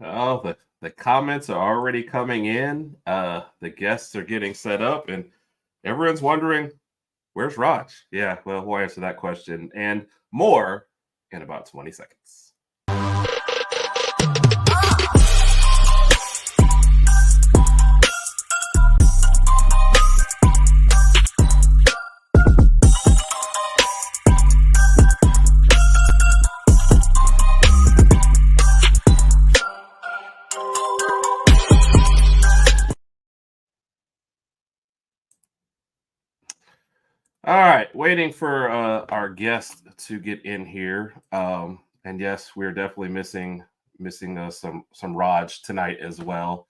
Oh, the comments are already coming in. The guests are getting set up, and everyone's wondering, where's Raj? Yeah, well, we'll answer that question and more in about 20 seconds. All right, waiting for our guest to get in here. And yes, we're definitely missing some Raj tonight as well.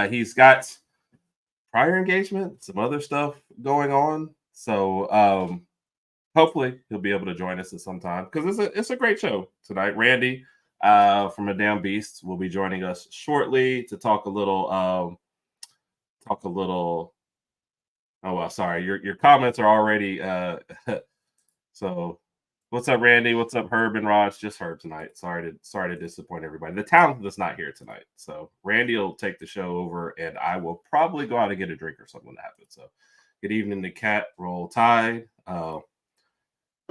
He's got prior engagement, some other stuff going on, so hopefully he'll be able to join us at some time because it's a great show tonight. Randy from A Damn Beast will be joining us shortly to talk a little. Oh well, sorry. Your comments are already so what's up, Randy? What's up, Herb and Raj? Just Herb tonight. Sorry to disappoint everybody. The talent that's not here tonight. So Randy will take the show over and I will probably go out and get a drink or something when that happens. So good evening to Cat, Roll Tide, Air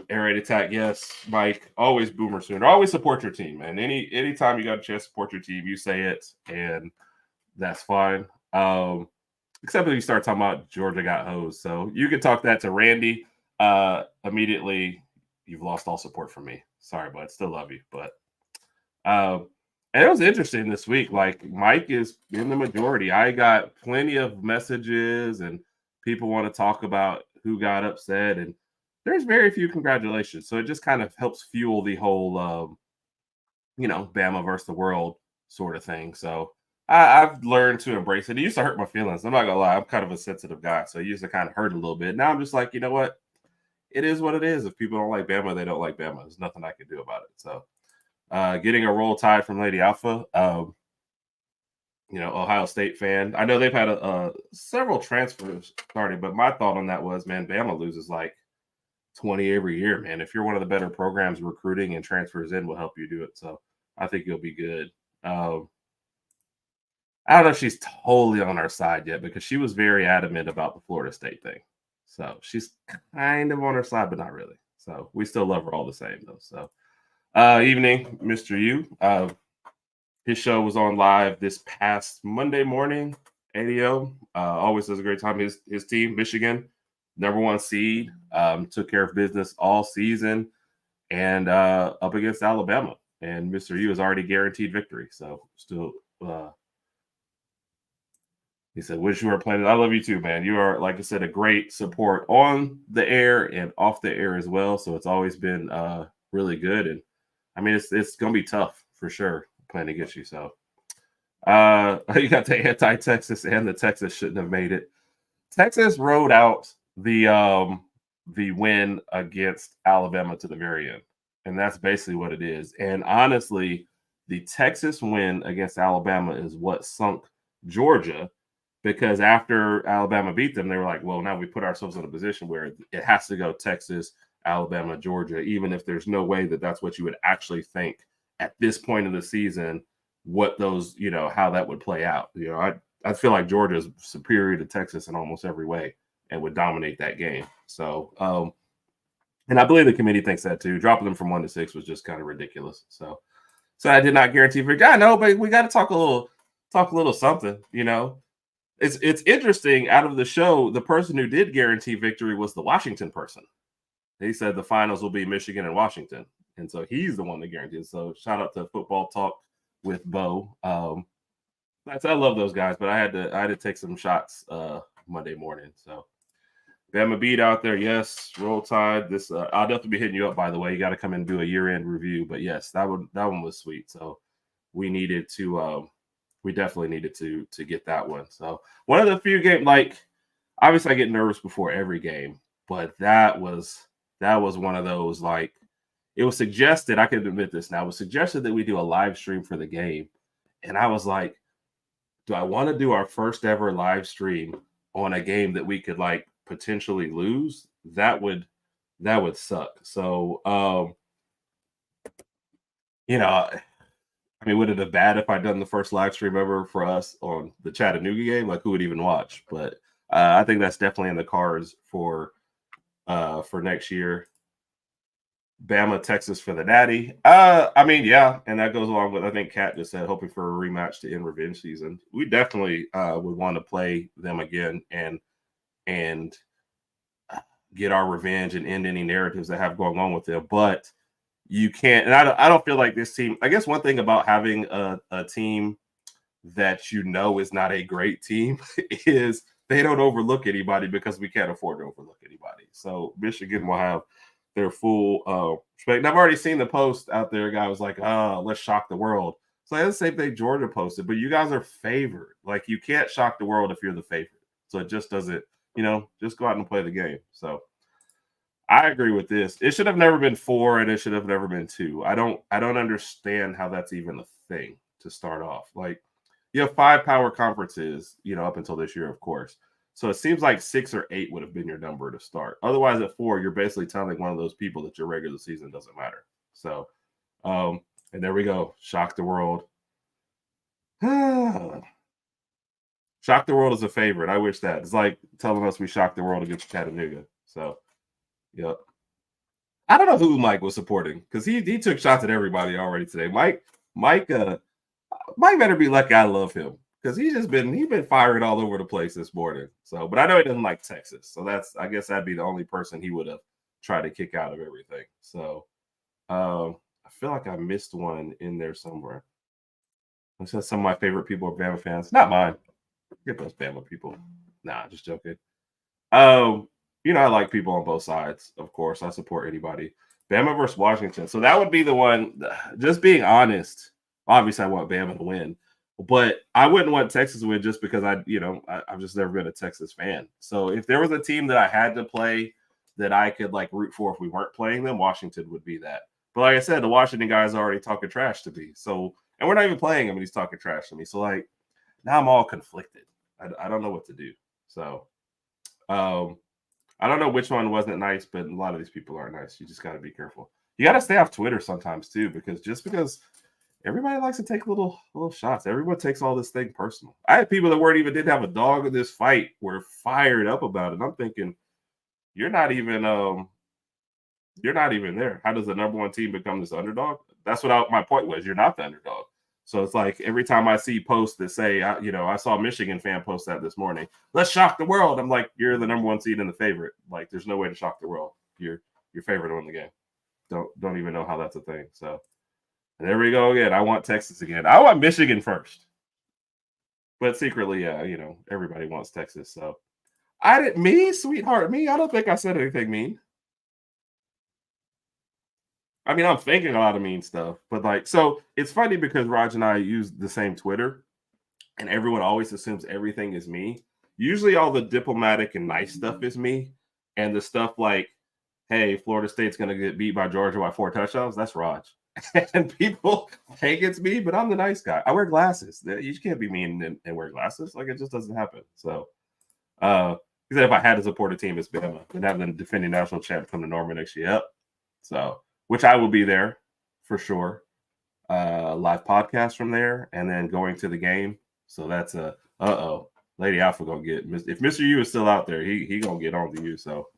Raid Attack, yes, Mike, always Boomer Sooner. Always support your team, man. Anytime you got a chance to support your team, you say it, and that's fine. Except if you start talking about Georgia got hosed. So you can talk that to Randy. Immediately, you've lost all support from me. Sorry, bud. Still love you. But and it was interesting this week. Like Mike is in the majority. I got plenty of messages and people want to talk about who got upset, and there's very few congratulations. So it just kind of helps fuel the whole Bama versus the world sort of thing. So I've learned to embrace it. It used to hurt my feelings. I'm not gonna lie. I'm kind of a sensitive guy, so it used to kind of hurt a little bit. Now I'm just like, you know what? It is what it is. If people don't like Bama, they don't like Bama. There's nothing I can do about it. So getting a Roll Tide from Lady Alpha, Ohio State fan. I know they've had several transfers starting, but my thought on that was, man, Bama loses like 20 every year, man. If you're one of the better programs recruiting and transfers in will help you do it. So I think you'll be good. I don't know if she's totally on our side yet because she was very adamant about the Florida State thing. So she's kind of on our side, but not really. So we still love her all the same, though. So evening, Mr. U. His show was on live this past Monday morning, ADO. Always does a great time. His team, Michigan, #1 seed, took care of business all season and up against Alabama. And Mr. U has already guaranteed victory. So still he said, wish you were playing. I love you too, man. You are, like I said, a great support on the air and off the air as well. So it's always been really good. And I mean, it's going to be tough for sure playing against you. So you got the anti-Texas and the Texas shouldn't have made it. Texas rode out the win against Alabama to the very end. And that's basically what it is. And honestly, the Texas win against Alabama is what sunk Georgia because after Alabama beat them, they were like, well, now we put ourselves in a position where it has to go Texas, Alabama, Georgia, even if there's no way that that's what you would actually think at this point of the season, what those, how that would play out. I feel like Georgia is superior to Texas in almost every way and would dominate that game. So, and I believe the committee thinks that too. Dropping them from 1 to 6 was just kind of ridiculous. So I did not guarantee for I know, but we got to talk a little something, It's interesting. Out of the show, the person who did guarantee victory was the Washington person. He said the finals will be Michigan and Washington, and so he's the one that guaranteed. So shout out to Football Talk with Bo. I love those guys, but I had to take some shots Monday morning. So Bama beat out there, yes. Roll Tide. This I'll definitely be hitting you up. By the way, you got to come and do a year-end review. But yes, that one was sweet. So we needed to. We definitely needed to get that one. So one of the few games, like obviously I get nervous before every game, but that was one of those, like it was suggested, I can admit this now, it was suggested that we do a live stream for the game. And I was like, do I want to do our first ever live stream on a game that we could like potentially lose? That would suck. So I mean, would it have bad if I'd done the first live stream ever for us on the Chattanooga game? Like, who would even watch? But I think that's definitely in the cards for next year. Bama, Texas for the Natty. I mean, yeah, and that goes along with I think Kat just said hoping for a rematch to end revenge season. We definitely would want to play them again and get our revenge and end any narratives that have going on with them. But you can't, and I don't feel like this team. I guess one thing about having a team that you know is not a great team is they don't overlook anybody because we can't afford to overlook anybody. So Michigan will have their full respect. And I've already seen the post out there. A guy was like, "Oh, let's shock the world." So that's the same thing Georgia posted, but you guys are favored. Like you can't shock the world if you're the favorite. So it just doesn't, just go out and play the game. So I agree with this. It should have never been 4 and it should have never been 2. I don't understand how that's even a thing to start off. Like you have 5 power conferences, up until this year, of course. So it seems like 6 or 8 would have been your number to start. Otherwise, at 4, you're basically telling one of those people that your regular season doesn't matter. So, and there we go. Shock the world. Shock the world is a favorite. I wish that. It's like telling us we shocked the world against Chattanooga. So, yep. I don't know who Mike was supporting because he took shots at everybody already today. Mike better be lucky I love him because he's been firing all over the place this morning. So, but I know he doesn't like Texas, so I guess that'd be the only person he would have tried to kick out of everything. So, I feel like I missed one in there somewhere. I said some of my favorite people are Bama fans, not mine. Get those Bama people. Nah, just joking. I like people on both sides. Of course, I support anybody. Bama versus Washington. So that would be the one. Just being honest, obviously I want Bama to win, but I wouldn't want Texas to win just because I've just never been a Texas fan. So if there was a team that I had to play that I could like root for if we weren't playing them, Washington would be that. But like I said, the Washington guy's already talking trash to me. So, and we're not even playing him, and he's talking trash to me. So like now I'm all conflicted. I don't know what to do. So, I don't know which one wasn't nice, but a lot of these people aren't nice. You just got to be careful. You got to stay off Twitter sometimes too, because everybody likes to take little shots. Everyone takes all this thing personal. I had people that didn't have a dog in this fight were fired up about it. I'm thinking, you're not even there. How does the number one team become this underdog? That's what my point was. You're not the underdog. So it's like every time I see posts that say, I saw a Michigan fan post that this morning. Let's shock the world. I'm like, you're the number one seed and the favorite. Like, there's no way to shock the world. You're favorite to win the game. Don't even know how that's a thing. So and there we go again. I want Texas again. I want Michigan first, but secretly, yeah, everybody wants Texas. So sweetheart, me. I don't think I said anything mean. I mean, I'm thinking a lot of mean stuff, but so it's funny because Raj and I use the same Twitter, and everyone always assumes everything is me. Usually, all the diplomatic and nice stuff is me, and the stuff like, "Hey, Florida State's going to get beat by Georgia by 4 touchdowns," that's Raj. And people think it's me, but I'm the nice guy. I wear glasses. You can't be mean and wear glasses. Like it just doesn't happen. So, he said if I had to support a team, it's Bama and have the defending national champ come to Norman next year. Yep. So, which I will be there for sure. Live podcast from there, and then going to the game. So that's Lady Alpha gonna get if Mr. U is still out there, he gonna get on to you. So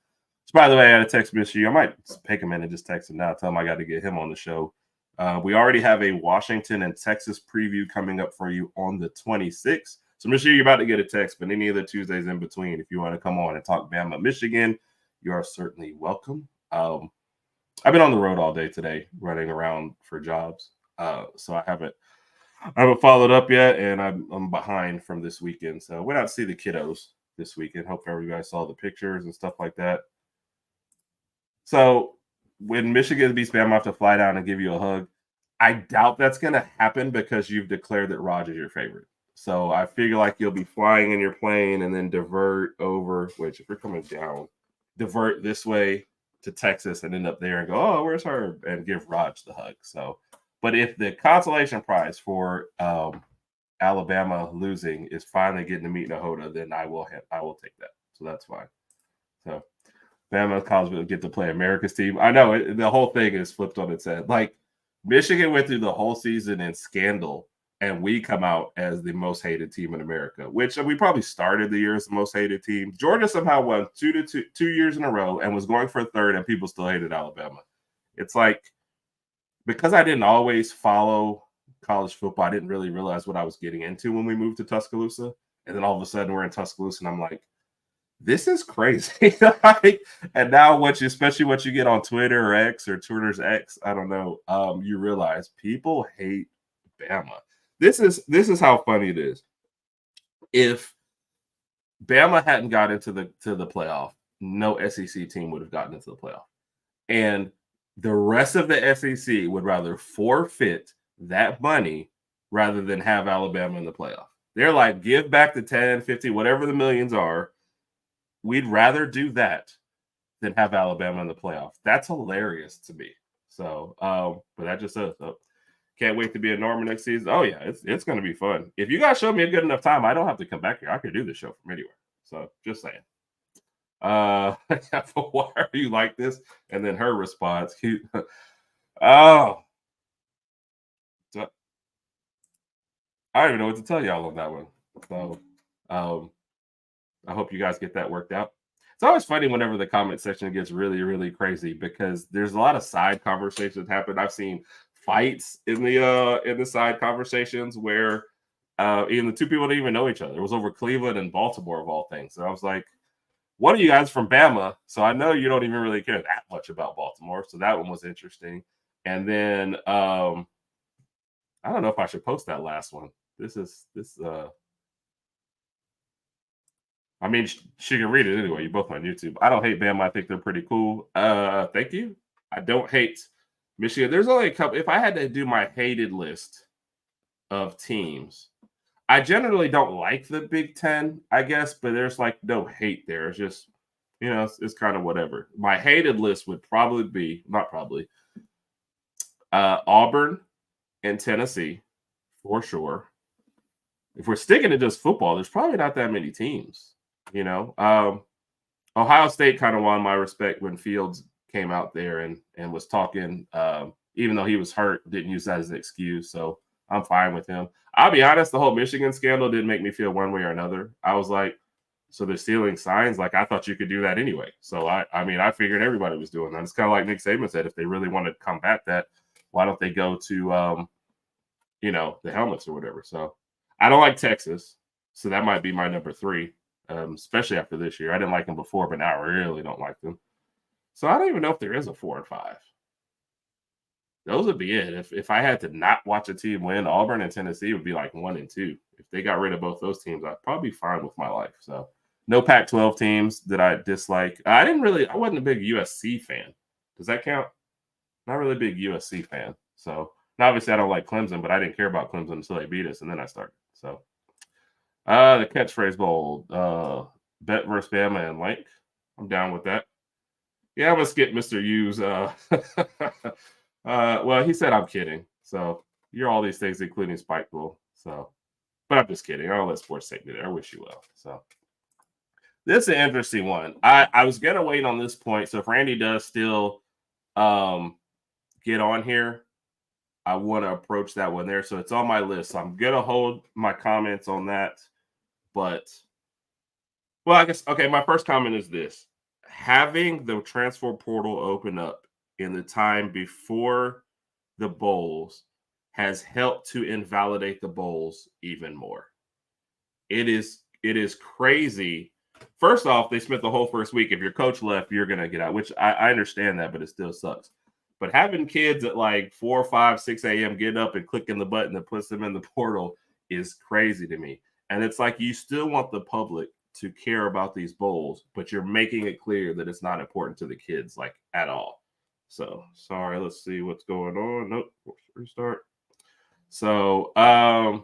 by the way, I got to text Mr. U. I might take him in and just text him now. Tell him I got to get him on the show. We already have a Washington and Texas preview coming up for you on the 26th. So Mr. U, you're about to get a text, but any of the Tuesdays in between, if you want to come on and talk Bama, Michigan, you are certainly welcome. I've been on the road all day today, running around for jobs. So I haven't followed up yet, and I'm behind from this weekend. So I went out to see the kiddos this weekend. Hope everybody saw the pictures and stuff like that. So when Michigan beats Bama, I have to fly down and give you a hug. I doubt that's going to happen because you've declared that Raj is your favorite. So I figure like you'll be flying in your plane and then divert over, which if you're coming down, divert this way to Texas and end up there and go, oh, where's Herb? And give Raj the hug. So, but if the consolation prize for Alabama losing is finally getting to meet Nahoda, then I will take that. So that's fine. So Bama College will get to play America's team. I know the whole thing is flipped on its head. Like Michigan went through the whole season in scandal, and we come out as the most hated team in America, which we probably started the year as the most hated team. Georgia somehow won 2 years in a row and was going for a third, and people still hated Alabama. It's like, because I didn't always follow college football, I didn't really realize what I was getting into when we moved to Tuscaloosa. And then all of a sudden we're in Tuscaloosa, and I'm like, this is crazy. And now especially what you get on Twitter or X or Twitter's X, I don't know, you realize people hate Bama. This is how funny it is. If Bama hadn't got into the playoff, no SEC team would have gotten into the playoff. And the rest of the SEC would rather forfeit that money rather than have Alabama in the playoff. They're like, give back the 10, 50, whatever the millions are. We'd rather do that than have Alabama in the playoff. That's hilarious to me. So, but that just says, can't wait to be a Norman next season. Oh yeah, it's going to be fun. If you guys show me a good enough time, I don't have to come back here. I could do this show from anywhere. So just saying. Why are you like this? And then her response, oh, I don't even know what to tell y'all on that one. So, I hope you guys get that worked out. It's always funny whenever the comment section gets really, really crazy because there's a lot of side conversations happen. I've seen fights in the side conversations where even the two people didn't even know each other. It was over Cleveland and Baltimore of all things. So I was like, one of you guys from Bama, so I know you don't even really care that much about Baltimore. So that one was interesting. And then I don't know if I should post that last one. I mean, she can read it anyway. You're both on YouTube. I don't hate Bama. I think they're pretty cool. Thank you. I don't hate Michigan. There's only a couple. If I had to do my hated list of teams, I generally don't like the Big Ten, I guess, but there's like no hate there. It's just, it's kind of whatever. My hated list would probably be, not probably, Auburn and Tennessee, for sure. If we're sticking to just football, there's probably not that many teams. Ohio State kind of won my respect when Fields came out there and was talking, even though he was hurt, didn't use that as an excuse. So I'm fine with him. I'll be honest, the whole Michigan scandal didn't make me feel one way or another. I was like, so they're stealing signs? Like, I thought you could do that anyway. So, I figured everybody was doing that. It's kind of like Nick Saban said, if they really want to combat that, why don't they go to, the helmets or whatever. So I don't like Texas. So that might be my number 3, especially after this year. I didn't like them before, but now I really don't like them. So I don't even know if there is a 4 and 5. Those would be it. If I had to not watch a team win, Auburn and Tennessee would be like 1 and 2. If they got rid of both those teams, I'd probably be fine with my life. So no Pac-12 teams that I dislike. I wasn't a big USC fan. Does that count? Not really a big USC fan. So obviously I don't like Clemson, but I didn't care about Clemson until they beat us, and then I started. So the catchphrase bowl, Bet versus Bama and Link. I'm down with that. Yeah, I'm gonna skip Mr. Hughes. Well, he said I'm kidding. So you're all these things, including Spiteful. So, but I'm just kidding. I don't let sports take me there. I wish you well. So this is an interesting one. I was gonna wait on this point. So if Randy does still get on here, I want to approach that one there. So it's on my list. So I'm gonna hold my comments on that. But I guess my first comment is this. Having the transfer portal open up in the time before the bowls has helped to invalidate the bowls even more. It is crazy. First off, they spent the whole first week. If your coach left, you're going to get out, which I understand that, but it still sucks. But having kids at like 4, 5, 6 a.m. getting up and clicking the button that puts them in the portal is crazy to me. And it's like you still want the public to care about these bowls, but you're making it clear that it's not important to the kids, like, at all. So, sorry, let's see what's going on. Nope, restart. So, yeah,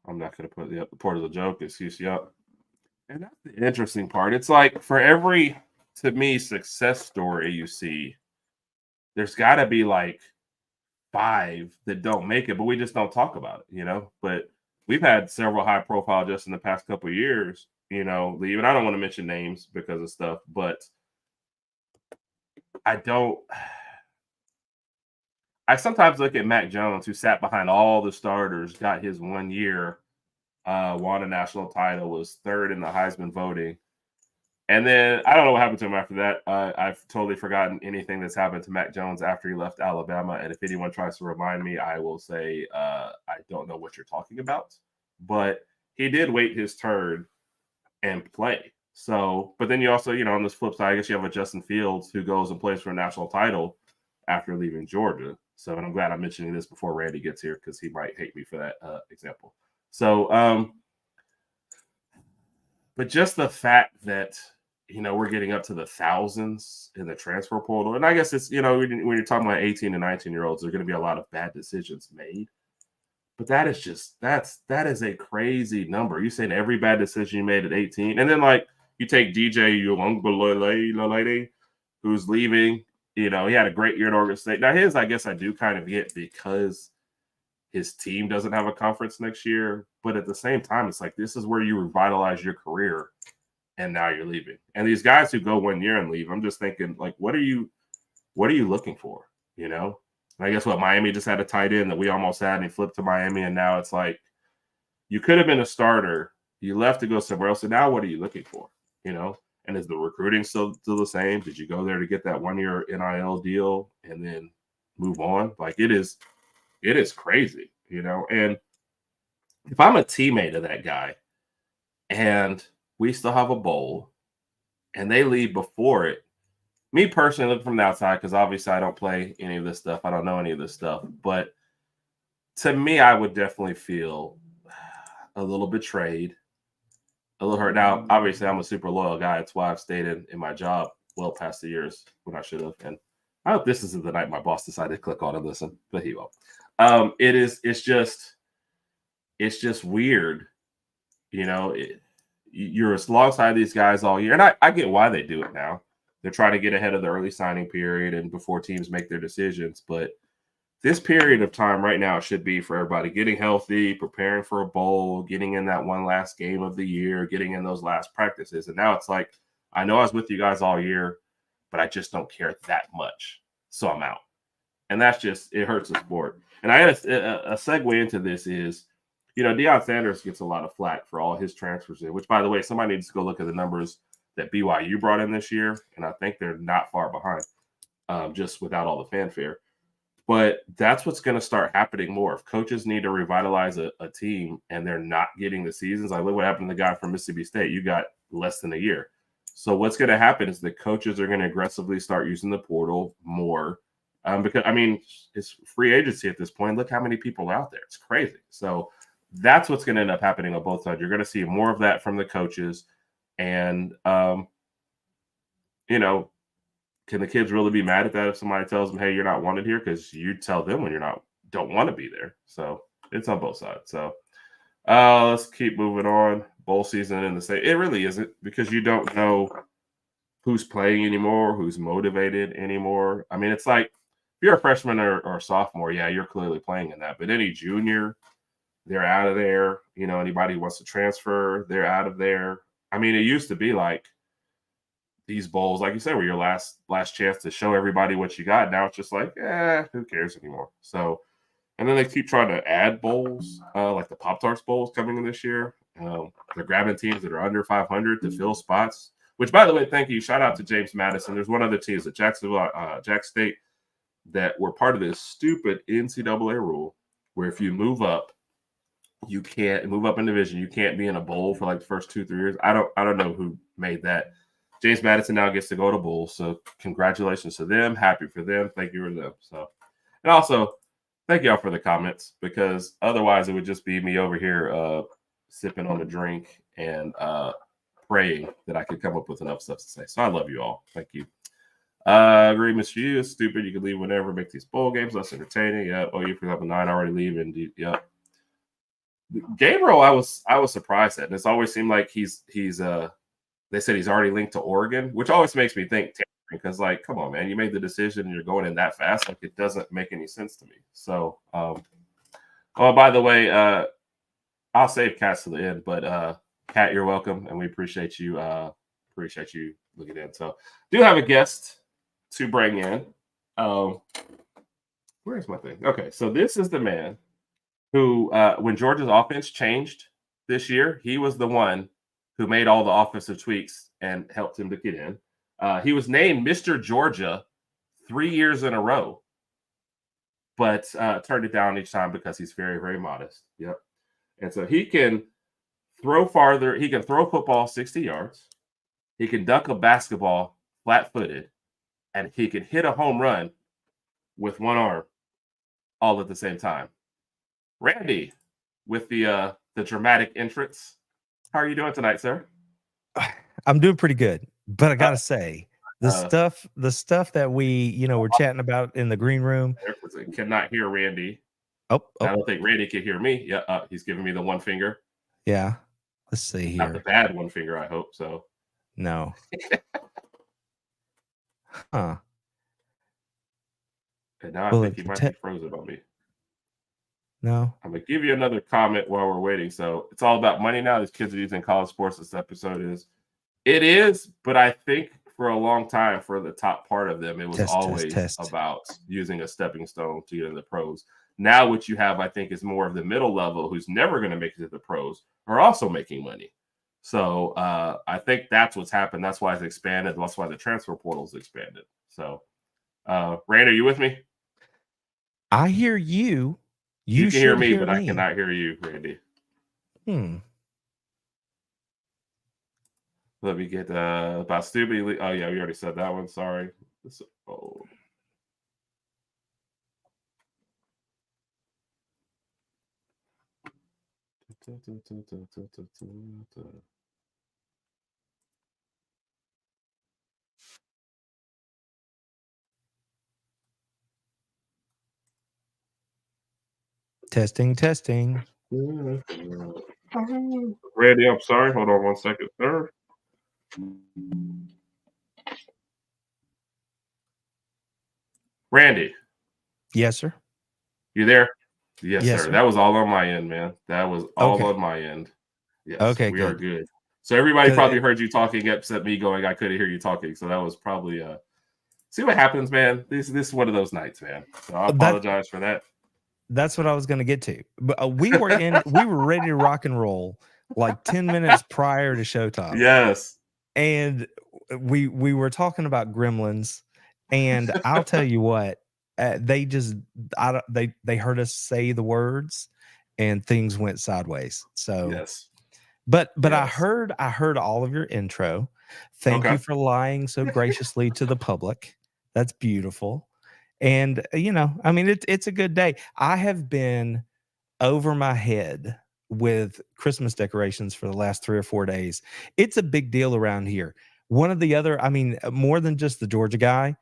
I'm not going to put the part of the joke, excuse you. And that's the interesting part. It's like for every, to me, success story you see, there's got to be like 5 that don't make it, but we just don't talk about it, But we've had several high profile just in the past couple of years, leave. And I don't want to mention names because of stuff, but I don't. I sometimes look at Mac Jones, who sat behind all the starters, got his 1 year, won a national title, was third in the Heisman voting. And then I don't know what happened to him after that. I've totally forgotten anything that's happened to Mac Jones after he left Alabama. And if anyone tries to remind me, I will say I don't know what you're talking about. But he did wait his turn and play. So, but then you also, on this flip side, I guess you have a Justin Fields who goes and plays for a national title after leaving Georgia. So, and I'm glad I'm mentioning this before Randy gets here because he might hate me for that example. So, but just the fact that we're getting up to the thousands in the transfer portal, and I guess it's when you're talking about 18 and 19-year-olds, there's going to be a lot of bad decisions made. But that is a crazy number. You saying every bad decision you made at 18, and then like you take DJ Uiagalelei, who's leaving. He had a great year at Oregon State. Now his, I guess I do kind of get because his team doesn't have a conference next year. But at the same time, it's like this is where you revitalize your career, and now you're leaving. And these guys who go 1 year and leave, I'm just thinking like, what are you looking for? And I guess what Miami just had a tight end that we almost had, and he flipped to Miami, and now it's like you could have been a starter. You left to go somewhere else, and now what are you looking for? And is the recruiting still the same? Did you go there to get that 1 year NIL deal and then move on? Like it is crazy, And if I'm a teammate of that guy, and we still have a bowl, and they leave before it. Me personally, looking from the outside, because obviously I don't play any of this stuff. I don't know any of this stuff. But to me, I would definitely feel a little betrayed, a little hurt. Now, obviously, I'm a super loyal guy. That's why I've stayed in my job well past the years when I should have. And I hope this isn't the night my boss decided to click on and listen, but he won't. It's just weird. You're alongside these guys all year. And I get why they do it now. They're trying to get ahead of the early signing period and before teams make their decisions. But this period of time right now should be for everybody getting healthy, preparing for a bowl, getting in that one last game of the year, getting in those last practices. And now it's like, I know I was with you guys all year, but I just don't care that much. So I'm out. And that's just, it hurts the sport. And I had a segue into this is, Deion Sanders gets a lot of flack for all his transfers in, which, by the way, somebody needs to go look at the numbers that BYU brought in this year, and I think they're not far behind, just without all the fanfare. But that's what's going to start happening more. If coaches need to revitalize a team and they're not getting the seasons, like look what happened to the guy from Mississippi State. You got less than a year. So what's going to happen is the coaches are going to aggressively start using the portal more because, it's free agency at this point. Look how many people are out there. It's crazy. So that's what's going to end up happening on both sides. You're going to see more of that from the coaches. And, can the kids really be mad at that if somebody tells them, hey, you're not wanted here? Because you tell them when don't want to be there. So it's on both sides. So let's keep moving on. Bowl season in the state. It really isn't because you don't know who's playing anymore, who's motivated anymore. It's like if you're a freshman or a sophomore, yeah, you're clearly playing in that. But any junior, they're out of there. Anybody who wants to transfer, they're out of there. It used to be like these bowls, like you said, were your last chance to show everybody what you got. Now it's just like, who cares anymore? So, and then they keep trying to add bowls, like the Pop-Tarts bowls coming in this year. They're grabbing teams that are under 500 to fill spots, which, by the way, thank you. Shout out to James Madison. There's one other team at Jack State that were part of this stupid NCAA rule where if you move up, you can't move up in division. You can't be in a bowl for like the first 2-3 years. I don't know who made that. James Madison now gets to go to bowl, so congratulations to them. Happy for them. Thank you for them. So, and also thank y'all for the comments because otherwise it would just be me over here sipping on a drink and praying that I could come up with enough stuff to say. So I love you all. Thank you. Agreements for you. It's stupid. You can leave whenever. Make these bowl games less entertaining. Yeah. Oh, you for example 9 already leaving. Yep. Gabriel, I was surprised at. And it's always seemed like he's they said he's already linked to Oregon, which always makes me think because, like, come on, man, you made the decision and you're going in that fast. Like, it doesn't make any sense to me. So, oh, by the way, I'll save Kat to the end, but Kat, you're welcome, and we appreciate you looking in. So, do have a guest to bring in. Where's my thing? Okay, so this is the man who, when Georgia's offense changed this year, he was the one who made all the offensive tweaks and helped him to get in. He was named Mr. Georgia 3 years in a row, but turned it down each time because he's very, very modest. Yep. And so he can throw farther. He can throw a football 60 yards. He can dunk a basketball flat-footed, and he can hit a home run with one arm all at the same time. Randy, with the dramatic entrance. How are you doing tonight, sir? I'm doing pretty good, but I gotta say, the stuff that we were chatting about in the green room. Cannot hear Randy. Oh. I don't think Randy can hear me. Yeah, he's giving me the one finger. Yeah. Let's see here. Not the bad one finger, I hope so. No. Huh. And now I think he might be frozen on me. No. I'm going to give you another comment while we're waiting. So it's all about money now. These kids are using college sports. This episode is. It is, but I think for a long time, for the top part of them, it was always about using a stepping stone to get in the pros. Now what you have, I think, is more of the middle level who's never going to make it to the pros are also making money. So I think that's what's happened. That's why it's expanded. That's why the transfer portal's expanded. So, Randy, are you with me? I hear you. You can hear me, but I cannot hear you, Randy. Let me get about stupid. Oh yeah, we already said that one. Sorry. Testing. Randy, I'm sorry. Hold on 1 second, sir. Randy. Yes, sir. You there? Yes, sir. That was all on my end, man. That was all on my end. Yes. Okay, we are good. So everybody probably heard you talking, except me going, I couldn't hear you talking. So that was probably see what happens, man. This is one of those nights, man. So I apologize for that. That's what I was going to get to. But we were ready to rock and roll like 10 minutes prior to showtime. Yes. And we were talking about Gremlins, and I'll tell you what, they heard us say the words and things went sideways. So yes. But yes. I heard all of your intro. Thank you for lying so graciously to the public. That's beautiful. And I mean, it's a good day. I have been over my head with Christmas decorations for the last 3 or 4 days. It's a big deal around here. One of the other, I mean, more than just the Georgia guy,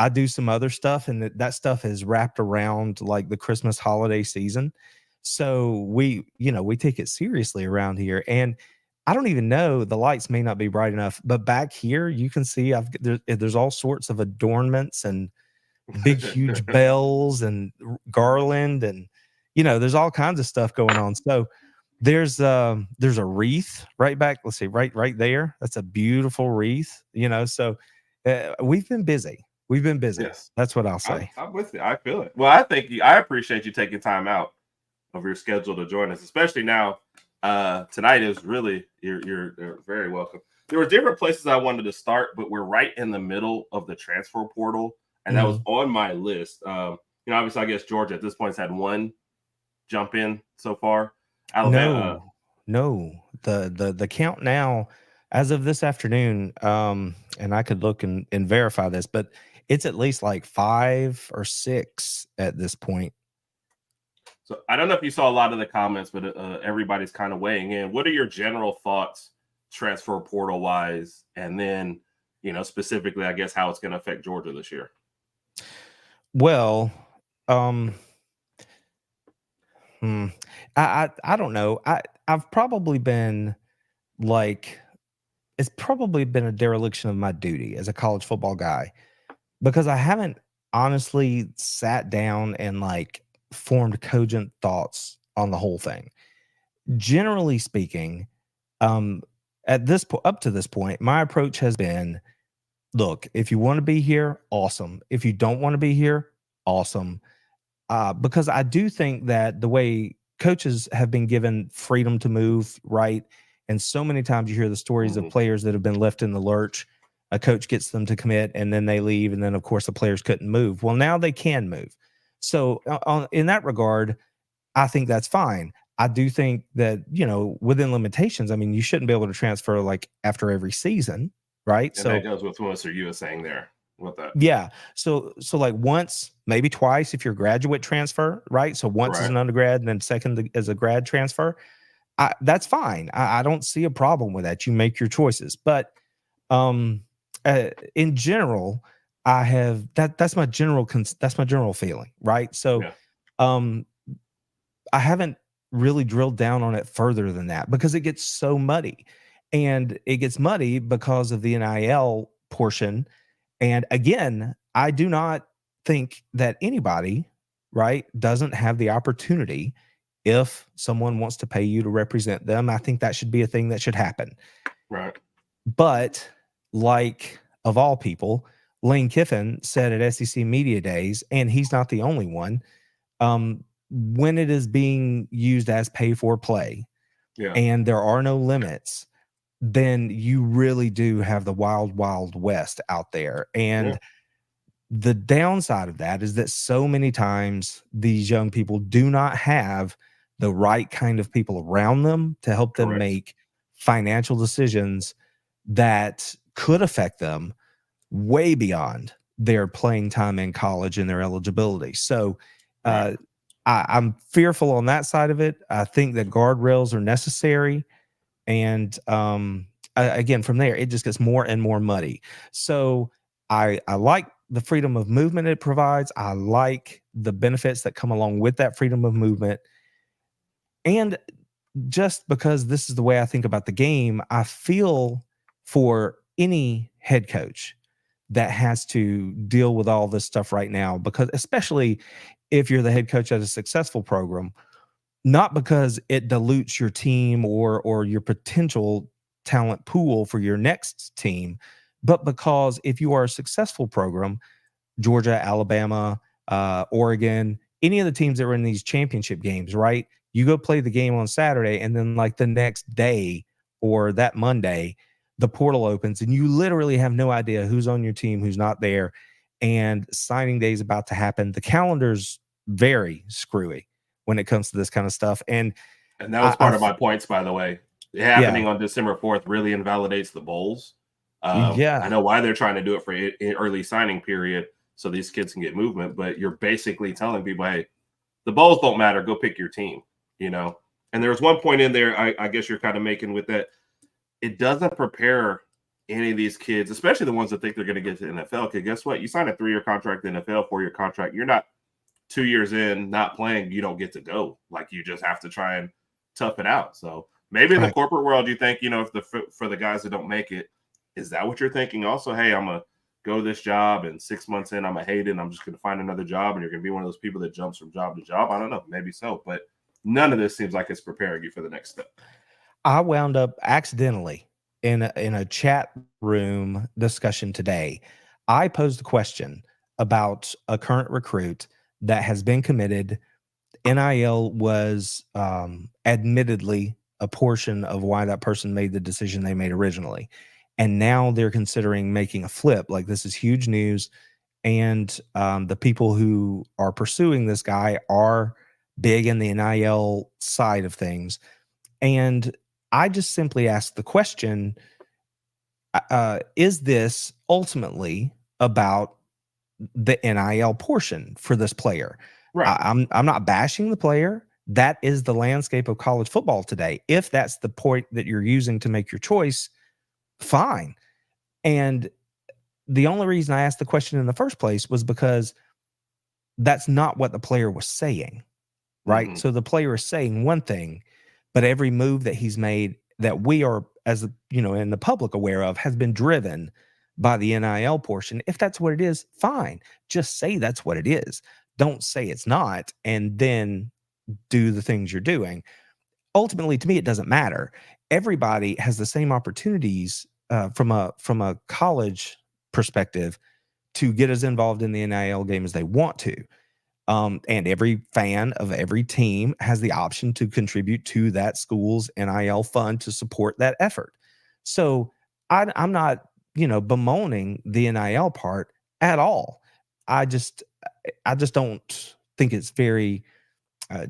I do some other stuff, and that stuff is wrapped around like the Christmas holiday season. So we take it seriously around here. And I don't even know, the lights may not be bright enough, but back here you can see there's all sorts of adornments and big, huge bells and garland, and there's all kinds of stuff going on. So there's a wreath right back. Let's see, right there. That's a beautiful wreath. So we've been busy. Yes. That's what I'll say. I'm with you. I feel it. Well, I appreciate you taking time out of your schedule to join us, especially now. Tonight is really you're very welcome. There were different places I wanted to start, but we're right in the middle of the transfer portal, and that was on my list. Obviously, I guess Georgia at this point has had one jump in so far. Alabama, no. The count now, as of this afternoon, and I could look and verify this, but it's at least like 5 or 6 at this point. So I don't know if you saw a lot of the comments, but everybody's kind of weighing in. What are your general thoughts, transfer portal wise, and then specifically, I guess, how it's going to affect Georgia this year? Well, I don't know. I've probably been like, it's probably been a dereliction of my duty as a college football guy, because I haven't honestly sat down and like formed cogent thoughts on the whole thing. Generally speaking, up to this point, my approach has been look, if you want to be here, awesome. If you don't want to be here, awesome. Because I do think that the way coaches have been given freedom to move, right? And so many times you hear the stories of Mhm. players that have been left in the lurch. A coach gets them to commit and then they leave. And then, of course, the players couldn't move. Well, now they can move. So, in that regard, I think that's fine. I do think that, within limitations, I mean, you shouldn't be able to transfer like after every season, right? And that So, goes with what Mr. You was saying there with that. yeah. So like once, maybe twice if you're graduate transfer, right? So once as Right. an undergrad and then second as a grad transfer, that's fine. I don't see a problem with that. You make your choices. But um in general, I have that's my general that's my general feeling, right? So Yeah. um I haven't really drilled down on it further than that because it gets so muddy. And it gets muddy because of the NIL portion. And again, I do not think that anybody, right, doesn't have the opportunity if someone wants to pay you to represent them. I think that should be a thing that should happen. Right. But like of all people, Lane Kiffin said at SEC Media Days, and he's not the only one, when it is being used as pay for play Yeah. and there are no limits, then you really do have the wild, wild west out there. Yeah. And the downside of that is that so many times these young people do not have the right kind of people around them to help them Correct. make financial decisions that could affect them way beyond their playing time in college and their eligibility. So, Right. uh, I'm fearful on that side of it. I think that guardrails are necessary, and again, from there, it just gets more and more muddy. So, I like the freedom of movement it provides. I like the benefits that come along with that freedom of movement, and just because this is the way I think about the game, I feel for any head coach that has to deal with all this stuff right now, because especially if you're the head coach at a successful program, not because it dilutes your team or your potential talent pool for your next team, but because if you are a successful program, Georgia, Alabama, Oregon, any of the teams that were in these championship games, right? You go play the game on Saturday, and then like the next day or that Monday, the portal opens, and you literally have no idea who's on your team, who's not there, and signing day is about to happen. The calendar's very screwy when it comes to this kind of stuff, and And that was I, part of I've my points, by the way. It yeah, happening on December 4th really invalidates the bowls. I yeah, know why they're trying to do it for early signing period so these kids can get movement, but you're basically telling people, hey, the bowls don't matter. Go pick your team, you know? And there was one point in there, I guess you're kind of making with that. It doesn't prepare any of these kids, especially the ones that think they're going to get to the NFL. Because guess what? You sign a 3-year contract in the NFL, 4-year contract. You're not 2 years in, not playing. You don't get to go. Like you just have to try and tough it out. So maybe in the right. corporate world, you think, if for the guys that don't make it, is that what you're thinking? Also, hey, I'm gonna go to this job, and 6 months in, I'm gonna hate it. And I'm just gonna find another job, and you're gonna be one of those people that jumps from job to job. I don't know, maybe so, but none of this seems like it's preparing you for the next step. I wound up accidentally in a chat room discussion today. I posed a question about a current recruit that has been committed. NIL was admittedly a portion of why that person made the decision they made originally. And now they're considering making a flip. Like, this is huge news. And the people who are pursuing this guy are big in the NIL side of things. And I just simply asked the question, is this ultimately about the NIL portion for this player? Right. I'm not bashing the player. That is the landscape of college football today. If that's the point that you're using to make your choice, fine. And the only reason I asked the question in the first place was because that's not what the player was saying, right? Mm-hmm. So the player is saying one thing, but every move that he's made that we are, as in the public, aware of, has been driven by the NIL portion. If that's what it is, fine. Just say that's what it is. Don't say it's not, and then do the things you're doing. Ultimately, to me, it doesn't matter. Everybody has the same opportunities from a college perspective to get as involved in the NIL game as they want to. And every fan of every team has the option to contribute to that school's NIL fund to support that effort. So I'm not, bemoaning the NIL part at all. I just don't think it's very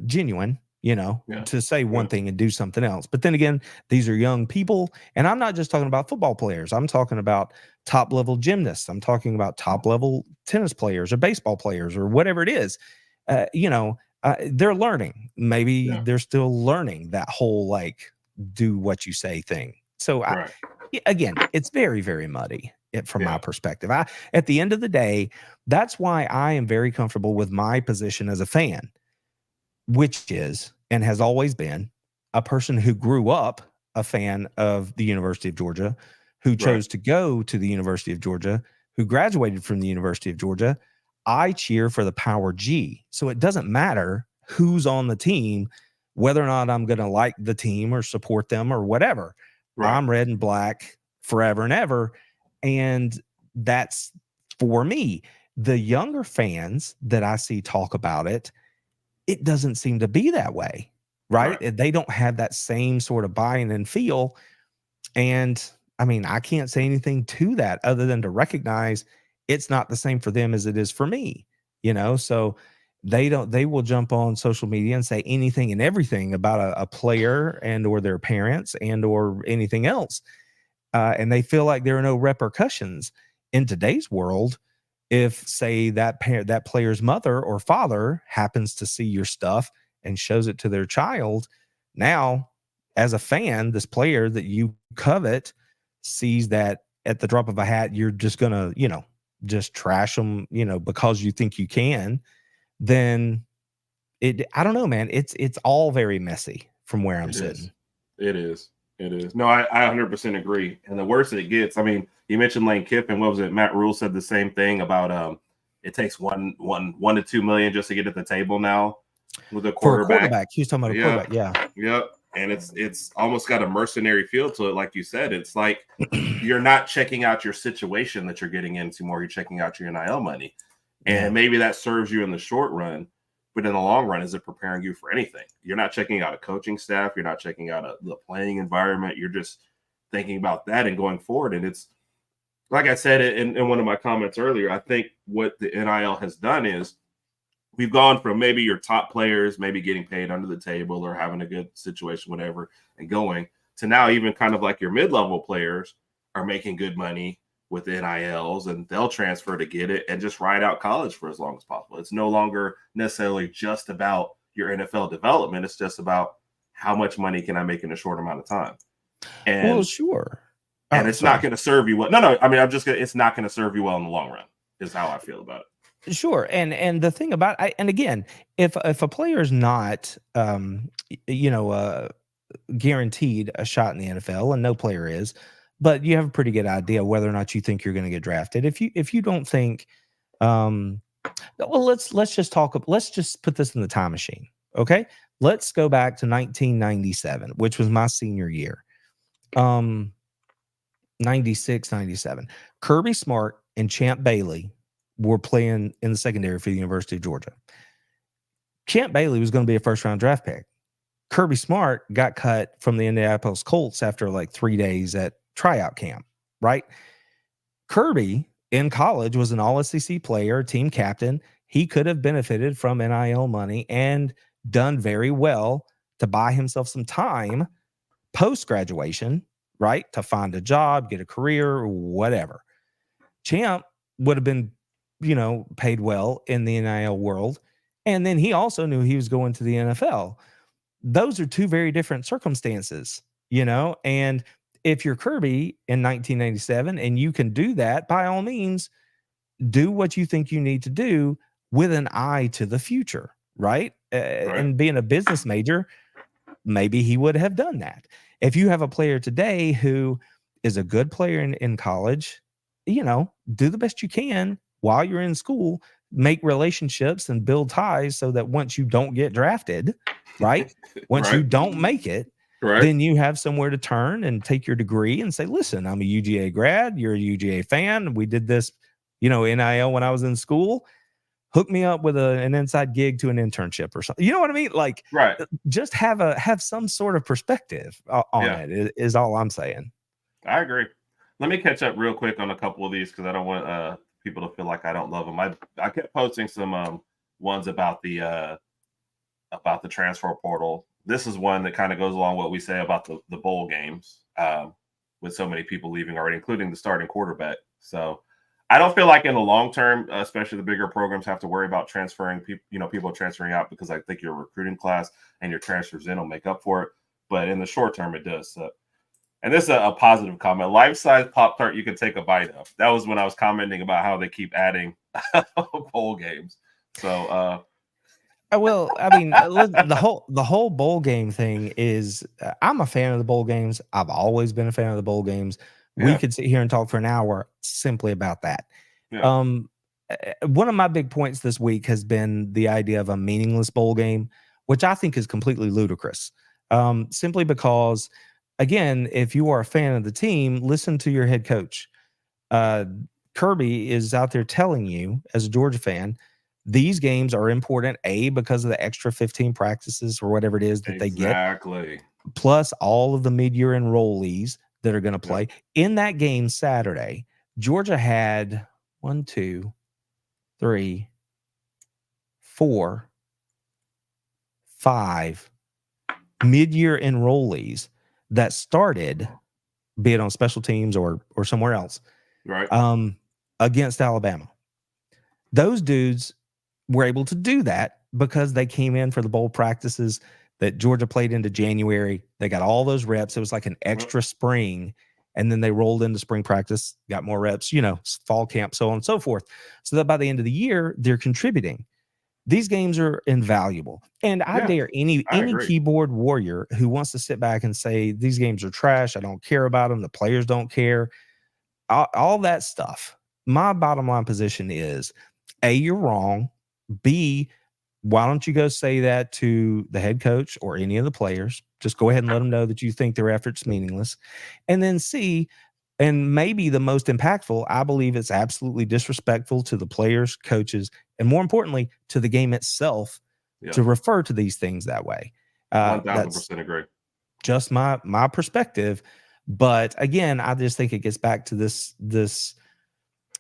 genuine, to say one thing and do something else. But then again, these are young people, and I'm not just talking about football players. I'm talking about top level gymnasts. I'm talking about top level tennis players or baseball players or whatever it is. They're learning. Maybe they're still learning that whole do what you say thing. So again, it's very, very muddy from my perspective. At the end of the day, that's why I am very comfortable with my position as a fan, which is and has always been a person who grew up a fan of the University of Georgia, who chose to go to the University of Georgia, who graduated from the University of Georgia. I cheer for the Power G. So it doesn't matter who's on the team, whether or not I'm going to like the team or support them or whatever. I'm red and black forever and ever. And that's for me. The younger fans that I see talk about it, it doesn't seem to be that way, right? They don't have that same sort of buy-in and feel. And I mean, I can't say anything to that other than to recognize it's not the same for them as it is for me, so they will jump on social media and say anything and everything about a player and or their parents and or anything else. And they feel like there are no repercussions in today's world. If say that player's mother or father happens to see your stuff and shows it to their child, now as a fan, this player that you covet sees that at the drop of a hat, you're just gonna, just trash them, because you think you can, then I don't know, man. It's all very messy from where I'm sitting. It is. No, I 100% agree. And the worse it gets, I mean, you mentioned Lane Kiffin. What was it? Matt Rule said the same thing about it takes $1 to $2 million just to get at the table now with a quarterback. For a quarterback. He was talking about a quarterback. Yeah. Yep. And it's almost got a mercenary feel to it, like you said. It's like you're not checking out your situation that you're getting into more. You're checking out your NIL money. And maybe that serves you in the short run. But in the long run, is it preparing you for anything? You're not checking out a coaching staff. You're not checking out the playing environment. You're just thinking about that and going forward. And it's like I said in one of my comments earlier, I think what the NIL has done is we've gone from maybe your top players maybe getting paid under the table or having a good situation, whatever, and going to now even kind of like your mid-level players are making good money with NILs, and they'll transfer to get it and just ride out college for as long as possible. It's no longer necessarily just about your NFL development. It's just about how much money can I make in a short amount of time. And, well, sure. And it's not going to serve you well. No. I mean, it's not going to serve you well in the long run is how I feel about it. Sure. And the thing about and again, if a player is not, guaranteed a shot in the NFL, and no player is, but you have a pretty good idea whether or not you think you're going to get drafted. If you don't think, well, let's just put this in the time machine. Okay. Let's go back to 1997, which was my senior year. 96, 97. Kirby Smart and Champ Bailey were playing in the secondary for the University of Georgia. Champ Bailey was going to be a first-round draft pick. Kirby Smart got cut from the Indianapolis Colts after like 3 days at tryout camp, right? Kirby in college was an all-SEC player, team captain. He could have benefited from NIL money and done very well to buy himself some time post-graduation, right? To find a job, get a career, whatever. Champ would have been, paid well in the NIL world. And then he also knew he was going to the NFL. Those are two very different circumstances, and if you're Kirby in 1997 and you can do that, by all means, do what you think you need to do with an eye to the future, right? And being a business major, maybe he would have done that. If you have a player today who is a good player in college, do the best you can while you're in school, make relationships and build ties so that once you don't get drafted, right? Once you don't make it, Right. then you have somewhere to turn and take your degree and say, listen, I'm a UGA grad. You're a UGA fan. We did this, NIL when I was in school. Hook me up with an inside gig to an internship or something. You know what I mean? Like, Right. just have some sort of perspective on Yeah. it is all I'm saying. I agree. Let me catch up real quick on a couple of these because I don't want people to feel like I don't love them. I kept posting some ones about the transfer portal. This is one that kind of goes along what we say about the bowl games, with so many people leaving already, including the starting quarterback. So I don't feel like in the long term, especially the bigger programs, have to worry about transferring people, people transferring out, because I think your recruiting class and your transfers in will make up for it. But in the short term, it does. So, and this is a positive comment. Life-size Pop-Tart you can take a bite of. That was when I was commenting about how they keep adding bowl games. So Well, I mean, the whole bowl game thing is. I'm a fan of the bowl games. I've always been a fan of the bowl games. We yeah, could sit here and talk for an hour simply about that. yeah, One of my big points this week has been the idea of a meaningless bowl game, which I think is completely ludicrous. Simply because, again, if you are a fan of the team, listen to your head coach. Kirby is out there telling you, as a Georgia fan, these games are important, because of the extra 15 practices or whatever it is that they get, exactly. plus all of the mid-year enrollees that are going to play. Yeah. In that game Saturday, Georgia had 1, 2, 3, 4, 5 mid-year enrollees that started, be it on special teams or somewhere else, Right. Against Alabama. Those dudes were able to do that because they came in for the bowl practices that Georgia played into January. They got all those reps. It was like an extra spring, and then they rolled into spring practice, got more reps, fall camp, so on and so forth. So that by the end of the year, they're contributing. These games are invaluable. And I Yeah, dare any I agree. keyboard warrior who wants to sit back and say, these games are trash, I don't care about them, the players don't care, all that stuff. My bottom line position is, A, you're wrong. B, why don't you go say that to the head coach or any of the players? Just go ahead and let them know that you think their effort's meaningless. And then C, and maybe the most impactful, I believe it's absolutely disrespectful to the players, coaches, and more importantly, to the game itself, Yeah, to refer to these things that way. That's 1000% agree. just my perspective. But again, I just think it gets back to this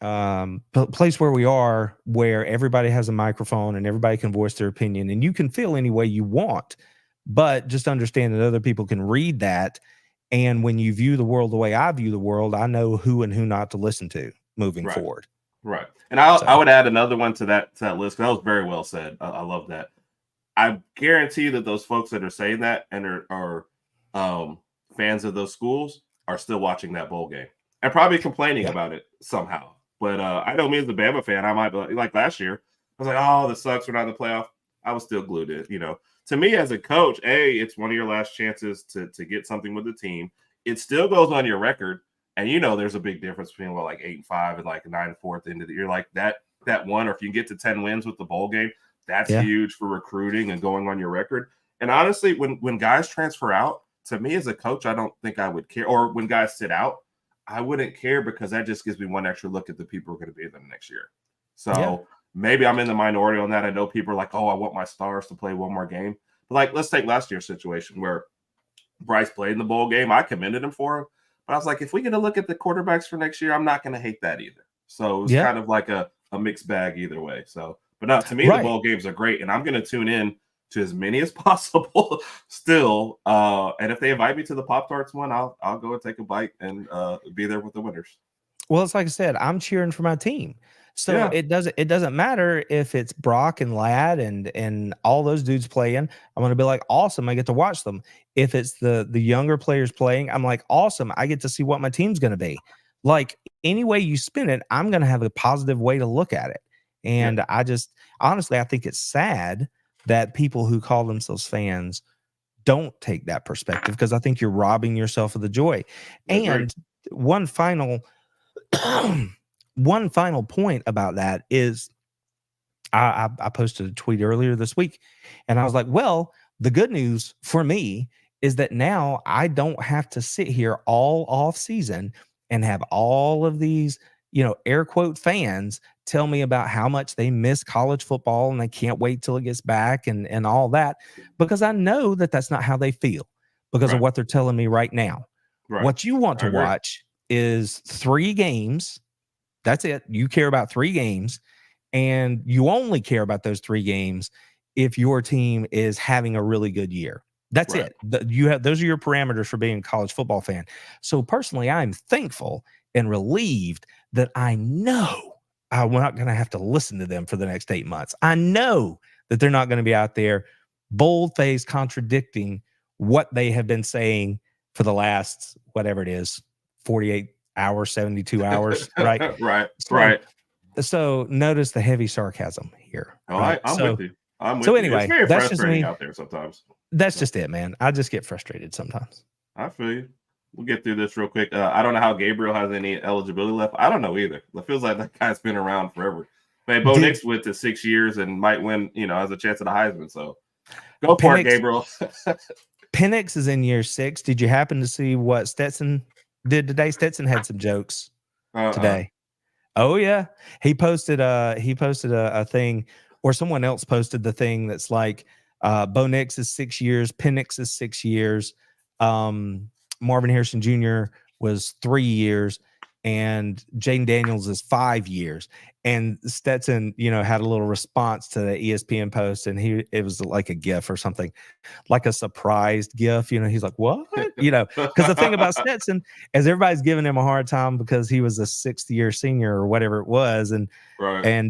place where we are, where everybody has a microphone and everybody can voice their opinion, and you can feel any way you want, but just understand that other people can read that. And when you view the world the way I view the world, I know who and who not to listen to moving Right. forward. Right. And I would add another one to that list. That was very well said. I love that. I guarantee that those folks that are saying that and are fans of those schools are still watching that bowl game and probably complaining about it somehow. But I know me as a Bama fan, I might be like last year. I was like, oh, this sucks. We're not in the playoff. I was still glued in. To me as a coach, it's one of your last chances to get something with the team. It still goes on your record. And there's a big difference between like 8-5 and like 9-4 at the end of the year. Like that one, or if you can get to 10 wins with the bowl game, that's huge for recruiting and going on your record. And honestly, when guys transfer out, to me as a coach, I don't think I would care. Or when guys sit out, I wouldn't care, because that just gives me one extra look at the people who are going to be there next year. So maybe I'm in the minority on that. I know people are like, oh, I want my stars to play one more game. But like, let's take last year's situation where Bryce played in the bowl game. I commended him for him. But I was like, if we get a look at the quarterbacks for next year, I'm not going to hate that either. So it was kind of like a mixed bag either way. So, but no, to me, the bowl games are great. And I'm going to tune in to as many as possible still. And if they invite me to the Pop-Tarts one, I'll go and take a bite and be there with the winners. Well, it's like I said, I'm cheering for my team. So it doesn't matter if it's Brock and Ladd and all those dudes playing. I'm going to be like, awesome, I get to watch them. If it's the younger players playing, I'm like, awesome, I get to see what my team's going to be. Like, any way you spin it, I'm going to have a positive way to look at it. And I just, honestly, I think it's sad that people who call themselves fans don't take that perspective, because I think you're robbing yourself of the joy. And one final point about that is, I posted a tweet earlier this week, and I was like, well, the good news for me is that now I don't have to sit here all off season and have all of these, air quote fans tell me about how much they miss college football and they can't wait till it gets back and all that, because I know that that's not how they feel because of Right. what they're telling me right now. Right. What you want I to agree. watch is 3 games. That's it. You care about 3 games, and you only care about those 3 games if your team is having a really good year. That's Right. it. Those are your parameters for being a college football fan. So personally, I'm thankful and relieved that I know I'm not going to have to listen to them for the next 8 months. I know that they're not going to be out there bold-faced contradicting what they have been saying for the last, whatever it is, 48 hours, 72 hours, right? Right. So, Right. So notice the heavy sarcasm here. Oh, Right? I'm with you. I'm with So you. anyway, It's very that's just frustrating me. out there sometimes. That's just it, man. I just get frustrated sometimes. I feel you. We'll get through this real quick. I don't know how Gabriel has any eligibility left. I don't know either. It feels like that guy's been around forever. But Bo Nix went to 6 years and might win, has a chance at a Heisman. So go for it, Gabriel. Penix is in year 6. Did you happen to see what Stetson did today? Stetson had some jokes today. Oh yeah. He posted a thing, or someone else posted the thing that's like Bo Nix is 6 years, Penix is 6 years, Marvin Harrison Jr. was 3 years, and Jaden Daniels is 5 years. And Stetson, had a little response to the ESPN post, and it was like a GIF or something, like a surprised GIF. He's like, what? Because the thing about Stetson is everybody's giving him a hard time because he was a 6th year senior or whatever it was. And,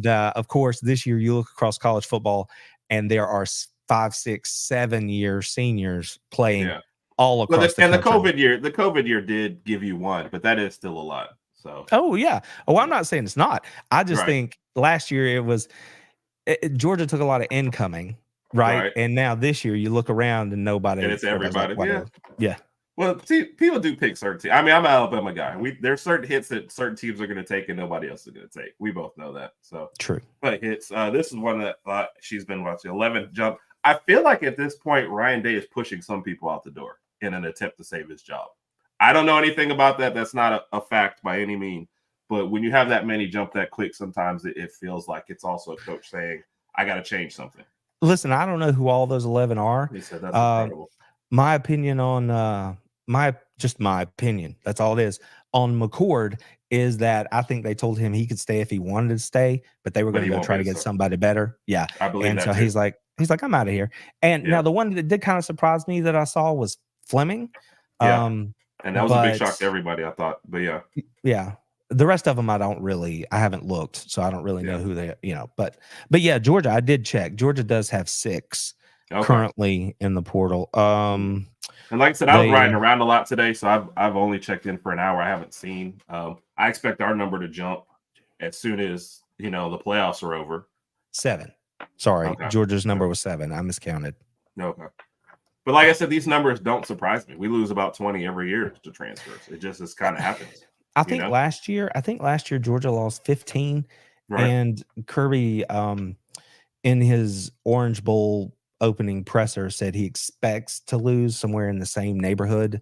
of course, this year you look across college football and there are 5, 6, 7 year seniors playing all across the country. The COVID year did give you one, but that is still a lot. So, I'm not saying it's not. I just think last year it was Georgia took a lot of incoming, right? And now this year you look around and nobody. And it's everybody. Yeah. Well, see, people do pick certain teams. I mean, I'm an Alabama guy. There's certain hits that certain teams are going to take and nobody else is going to take. We both know that. So true. But hits. This is one that she's been watching. 11 jump. I feel like at this point Ryan Day is pushing some people out the door in an attempt to save his job. I don't know anything about that. That's not a fact by any means. But when you have that many jump that quick, sometimes it feels like it's also a coach saying, I got to change something. Listen, I don't know who all those 11 are. He said that's incredible. My opinion on my opinion, that's all it is, on McCord is that I think they told him he could stay if he wanted to stay, but they were going to go try to get somebody better. Yeah. I believe and that so too. he's like, I'm out of here. And now the one that did kind of surprise me that I saw was Fleming. And that was a big shock to everybody, I thought. But yeah. The rest of them, I haven't looked, so I don't really know who they, but yeah, Georgia, I did check. Georgia does have 6 currently in the portal. And like I said, I was riding around a lot today, so I've only checked in for an hour. I haven't seen. I expect our number to jump as soon as the playoffs are over. 7. Sorry, Georgia's number was 7. I miscounted. Okay. But like I said, these numbers don't surprise me. We lose about 20 every year to transfers. It just kind of happens. I think last year Georgia lost 15, and Kirby, in his Orange Bowl opening presser, said he expects to lose somewhere in the same neighborhood,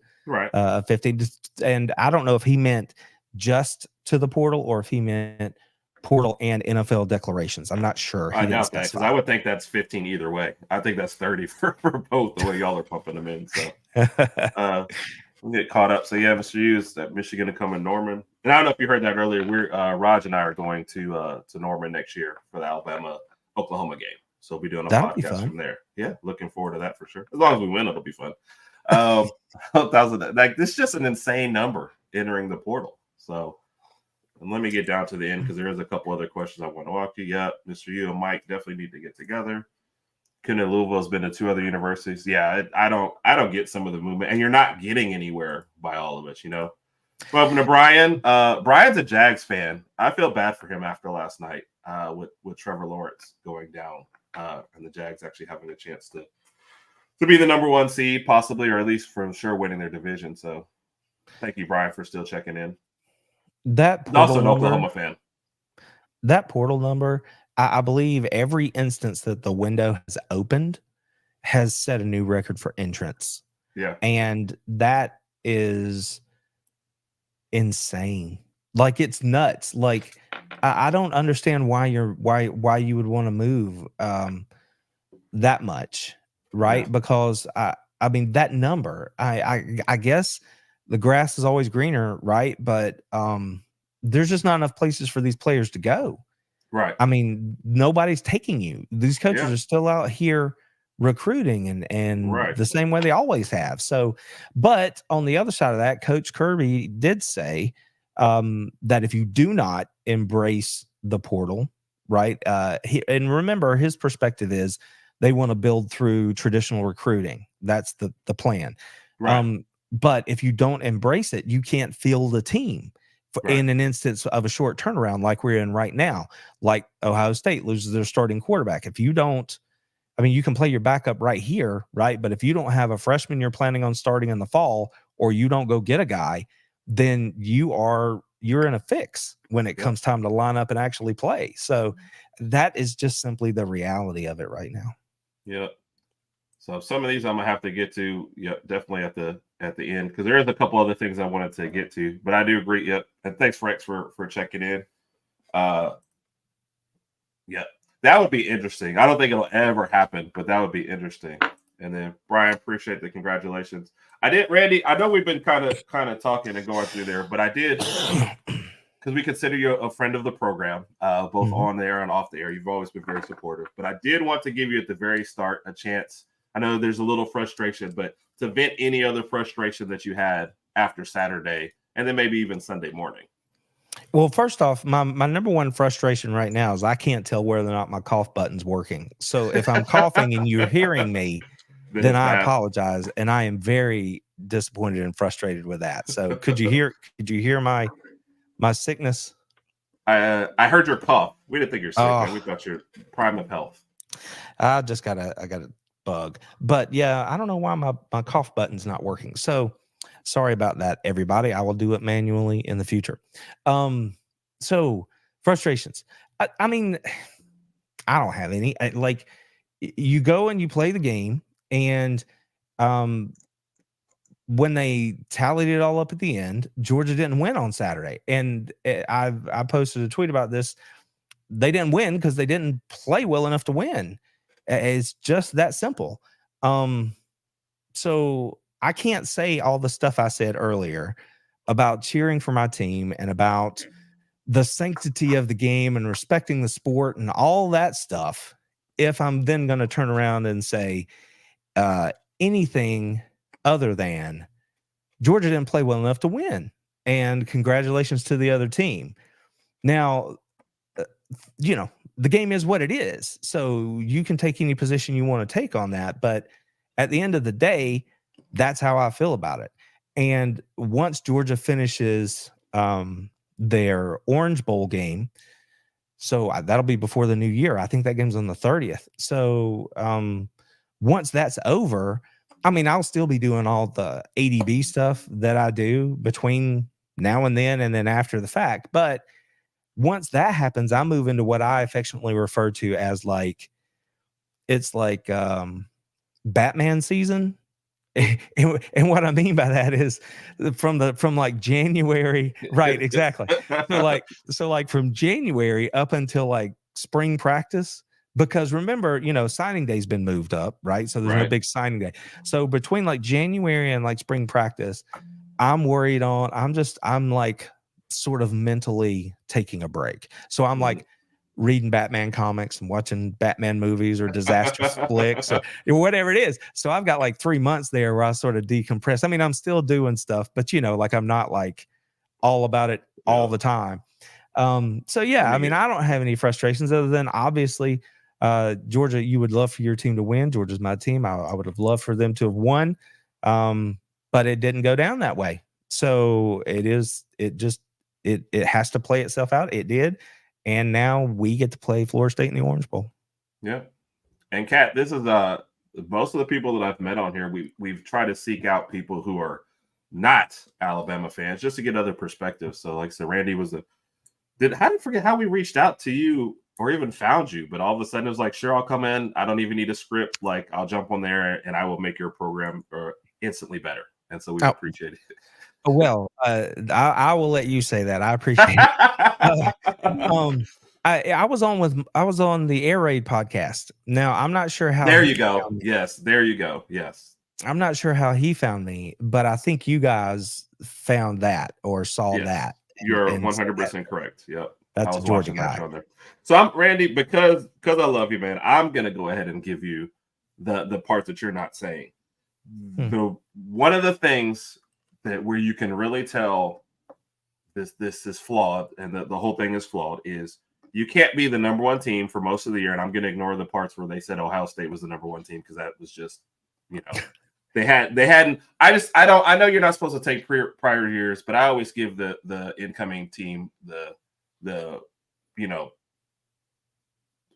15. And I don't know if he meant just to the portal or if he meant portal and NFL declarations. I'm not sure. I know that because I would think that's 15 either way. I think that's 30 for both the way y'all are pumping them in. So we'll get caught up. So Mr. Hughes, that Michigan to come in Norman. And I don't know if you heard that earlier. We're Raj and I are going to Norman next year for the Alabama-Oklahoma game. So we'll be doing a podcast from there. Yeah, looking forward to that for sure. As long as we win, it'll be fun. 1,000. Like this is just an insane number entering the portal. So. And let me get down to the end because there is a couple other questions I want to walk you. Yeah, Mr. U and Mike definitely need to get together. Kenneth Louisville's been to 2 other universities. Yeah, I don't get some of the movement, and you're not getting anywhere by all of it. Welcome to Brian. Brian's a Jags fan. I feel bad for him after last night with Trevor Lawrence going down and the Jags actually having a chance to be the number 1 seed, possibly, or at least for sure winning their division. So, thank you, Brian, for still checking in. That also an Oklahoma fan. That portal number, I believe every instance that the window has opened has set a new record for entrance. Yeah. And that is insane. Like, it's nuts. Like, I don't understand why you would want to move that much, right? Yeah. Because I mean that number, I guess the grass is always greener, right? But there's just not enough places for these players to go. Right. I mean, nobody's taking you. These coaches Yeah. are still out here recruiting and Right. the same way they always have. So, but on the other side of that, Coach Kirby did say that if you do not embrace the portal, right? And remember, his perspective is they want to build through traditional recruiting. That's the plan. Right. But if you don't embrace it, you can't field the team Right. in an instance of a short turnaround like we're in right now. Like Ohio State loses their starting quarterback. If you don't, I mean, you can play your backup right here, right? But if you don't have a freshman you're planning on starting in the fall, or you don't go get a guy, then you're in a fix when it comes time to line up and actually play. So that is just simply the reality of it right now. Yeah. So some of these I'm gonna have to get to, definitely at the end, because there is a couple other things I wanted to get to, but I do agree. Yep, and thanks Rex for checking in. Yeah, that would be interesting. I don't think it'll ever happen, but that would be interesting. And then Brian, appreciate the congratulations. I did, Randy. I know we've been kind of talking and going through there, but I did because we consider you a friend of the program, both on the air and off the air. You've always been very supportive. But I did want to give you at the very start a chance. I know there's a little frustration, but to vent any other frustration that you had after Saturday and then maybe even Sunday morning. Well, first off, my number one frustration right now is I can't tell whether or not my cough button's working. So if I'm coughing and you're hearing me, then I apologize, and I am very disappointed and frustrated with that. So could you hear my sickness? I heard your cough. We didn't think you're sick, man. We thought you're prime of health. I got a bug. But yeah, I don't know why my cough button's not working. So sorry about that, everybody. I will do it manually in the future. So frustrations. I mean, I don't have any. Like, you go and you play the game, and when they tallied it all up at the end, Georgia didn't win on Saturday. And I posted a tweet about this. They didn't win because they didn't play well enough to win. It's just that simple. So I can't say all the stuff I said earlier about cheering for my team and about the sanctity of the game and respecting the sport and all that stuff if I'm then going to turn around and say anything other than Georgia didn't play well enough to win, and congratulations to the other team. Now, the game is what it is, so you can take any position you want to take on that, but at the end of the day, that's how I feel about it. And once Georgia finishes their Orange Bowl game, so that'll be before the new year. I think that game's on the 30th. So once that's over, I mean, I'll still be doing all the ADB stuff that I do between now and then after the fact. But once that happens, I move into what I affectionately refer to as it's like Batman season. And what I mean by that is from like January, right? Exactly. So like from January up until like spring practice, because remember, signing day's been moved up, right? So there's no big signing day. So between like January and like spring practice, I'm like sort of mentally taking a break. So I'm like reading Batman comics and watching Batman movies or disaster flicks or whatever it is. So I've got like 3 months there where I sort of decompress. I mean, I'm still doing stuff, but like I'm not like all about it all the time. So yeah, I mean, I don't have any frustrations other than obviously Georgia, you would love for your team to win. Georgia's my team. I would have loved for them to have won. But it didn't go down that way. So it has to play itself out. It did. And now we get to play Florida State in the Orange Bowl. Yeah. And Kat, this is most of the people that I've met on here, we've tried to seek out people who are not Alabama fans just to get other perspectives. So like so Randy was I didn't forget how we reached out to you or even found you, but all of a sudden it was like, sure, I'll come in. I don't even need a script. Like I'll jump on there and I will make your program or instantly better. And so we Oh, appreciate it. well, I will let you say that. I appreciate it. I was on the Air Raid podcast. Now I'm not sure how There he you go. found me. Yes, there you go. Yes. I'm not sure how he found me, but I think you guys found that or saw Yes. that. You're And said 100% correct. Yep. I that's a was Georgia watching that guy. show there. So I'm Randy, because I love you, man. I'm gonna go ahead and give you the part that you're not saying. The one of the things that where you can really tell this is flawed and the whole thing is flawed is you can't be the number one team for most of the year. And I'm going to ignore the parts where they said Ohio State was the number one team because that was just, they hadn't. I know you're not supposed to take prior years, but I always give the incoming team the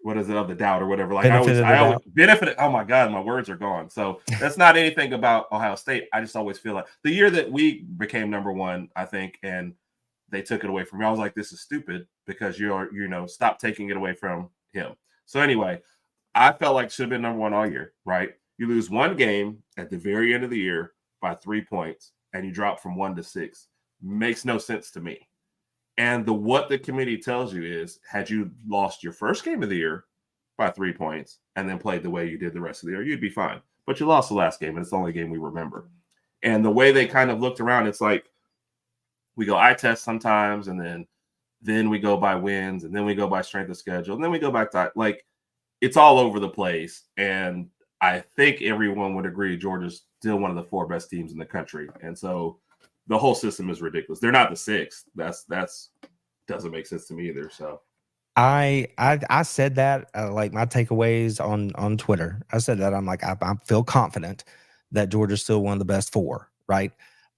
what is it, of the doubt or whatever. Like Benefit of the I always doubt. benefit. Oh my God, my words are gone. So that's not anything about Ohio State. I just always feel like the year that we became number one, I think, and they took it away from me. I was like, this is stupid because stop taking it away from him. So anyway, I felt like should have been number one all year, right? You lose one game at the very end of the year by 3 points and you drop from 1 to 6. Makes no sense to me. And what the committee tells you is, had you lost your first game of the year by 3 points and then played the way you did the rest of the year, you'd be fine. But you lost the last game, and it's the only game we remember. And the way they kind of looked around, it's like we go eye test sometimes, and then we go by wins, and then we go by strength of schedule, and then we go back to like it's all over the place. And I think everyone would agree Georgia's still one of the 4 best teams in the country. And so the whole system is ridiculous. They're not the 6th. That's doesn't make sense to me either. So I said that like my takeaways on Twitter. I said that I'm like I feel confident that Georgia's still one of the best 4, right?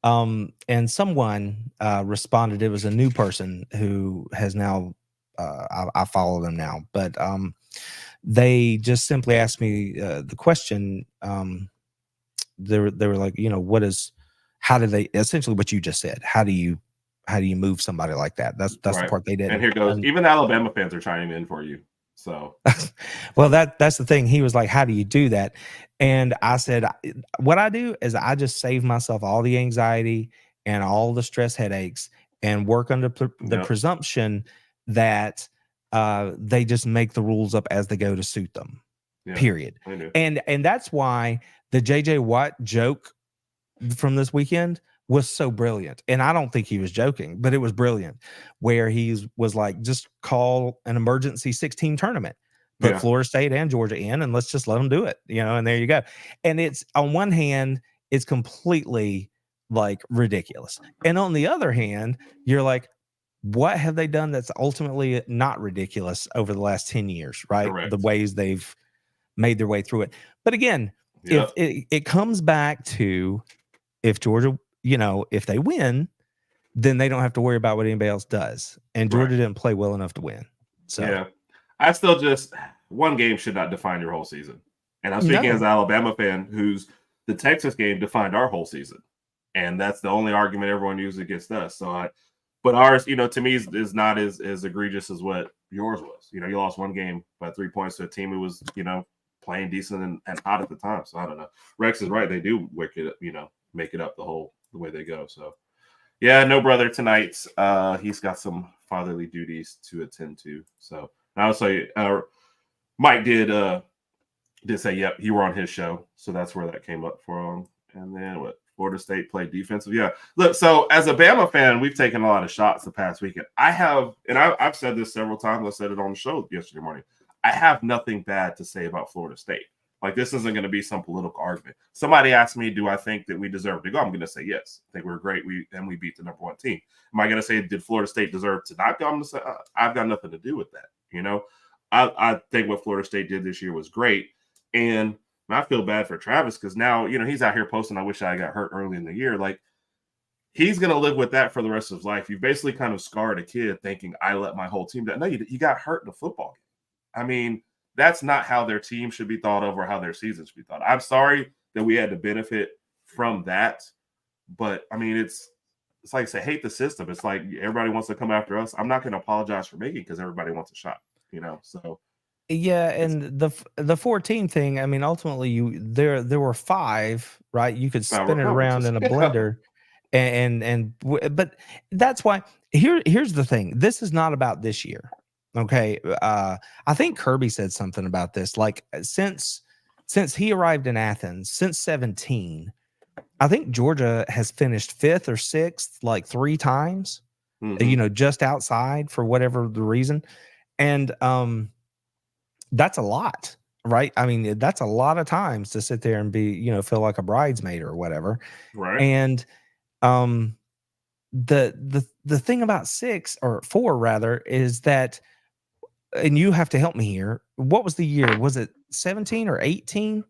And someone responded. It was a new person who has now I follow them now, but they just simply asked me the question. They were like, how do they, essentially what you just said, how do you move somebody like that? That's right. the part they did. And here goes. Even the Alabama fans are chiming in for you. So well, that's the thing. He was like, how do you do that? And I said, what I do is I just save myself all the anxiety and all the stress headaches and work under the presumption that they just make the rules up as they go to suit them. Yeah, period. And that's why the JJ Watt joke from this weekend was so brilliant. And I don't think he was joking, but it was brilliant, where he was like, just call an emergency 16 tournament, put Florida State and Georgia in, and let's just let them do it, and there you go. And it's, on one hand, it's completely like ridiculous. And on the other hand, you're like, what have they done that's ultimately not ridiculous over the last 10 years, right? Correct. The ways they've made their way through it. But again, if it comes back to, if Georgia, if they win, then they don't have to worry about what anybody else does. And Georgia didn't play well enough to win. So yeah, I still just, one game should not define your whole season. And I'm speaking as an Alabama fan, who's the Texas game defined our whole season. And that's the only argument everyone uses against us. So but ours, to me is not as egregious as what yours was. You lost one game by 3 points to a team who was, playing decent and hot at the time. So I don't know. Rex is right. They do make it up the way they go. So yeah, no brother tonight. He's got some fatherly duties to attend to. So I would say Mike did say, yep, you were on his show. So that's where that came up from. And then Florida State played defensive. Yeah. Look, so as a Bama fan, we've taken a lot of shots the past weekend. I've said this several times. I said it on the show yesterday morning. I have nothing bad to say about Florida State. Like, this isn't going to be some political argument. Somebody asked me, do I think that we deserve to go? I'm going to say yes. I think we're great. We beat the number one team. Am I going to say, did Florida State deserve to not go? I'm going to say, I've got nothing to do with that. I think what Florida State did this year was great. And I feel bad for Travis because now, he's out here posting, I wish I got hurt early in the year. Like, he's going to live with that for the rest of his life. You basically kind of scarred a kid thinking, I let my whole team down. No, you got hurt in a football game. I mean, that's not how their team should be thought of or how their season should be thought of. I'm sorry that we had to benefit from that. But, I mean, it's like I say, hate the system. It's like everybody wants to come after us. I'm not going to apologize for making because everybody wants a shot, So Yeah, and the 4-team thing, I mean, ultimately, there were 5, right? You could Now spin it around conferences. in a Yeah. blender, but that's why here's the thing. This is not about this year, okay? I think Kirby said something about this, like, since he arrived in Athens, since 17, I think Georgia has finished 5th or 6th, like, 3 times, Hmm. just outside for whatever the reason, and, that's a lot, right? I mean, that's a lot of times to sit there and be, feel like a bridesmaid or whatever. Right. And um the thing about 6 or 4 rather is that, and you have to help me here. What was the year? Was it 17 or 18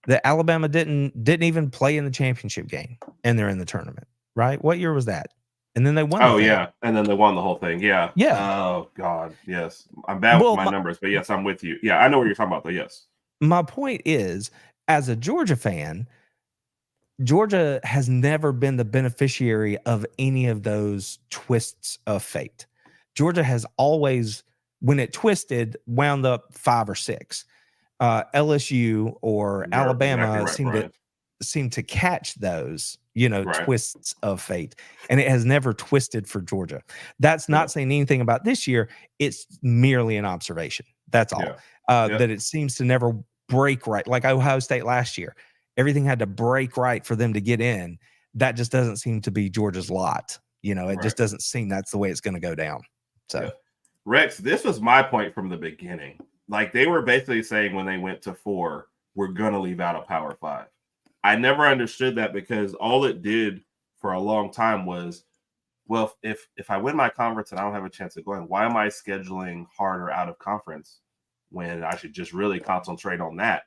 that Alabama didn't even play in the championship game and they're in the tournament, right? What year was that? And then they won the Oh thing. yeah, and then they won the whole thing. Yeah. Yeah. Oh God, yes. I'm bad with Well, my numbers, but yes, I'm with you. Yeah, I know what you're talking about though. Yes. my point is, as a Georgia fan, Georgia has never been the beneficiary of any of those twists of fate. Georgia has always, when it twisted, wound up 5 or 6. LSU or You're exactly Alabama right, Brian. seem to catch those, Right. twists of fate, and it has never twisted for Georgia. That's Yeah. not saying anything about this year. It's merely an observation. That's all. Yeah. Yep. That it seems to never break right, like Ohio State last year. Everything had to break right for them to get in. That just doesn't seem to be Georgia's lot. It Right. just doesn't seem that's the way it's going to go down. So, Yeah. Rex, this was my point from the beginning. Like they were basically saying when they went to 4, we're gonna leave out a Power 5. I never understood that because all it did for a long time was, well, if I win my conference and I don't have a chance of going, why am I scheduling harder out of conference when I should just really concentrate on that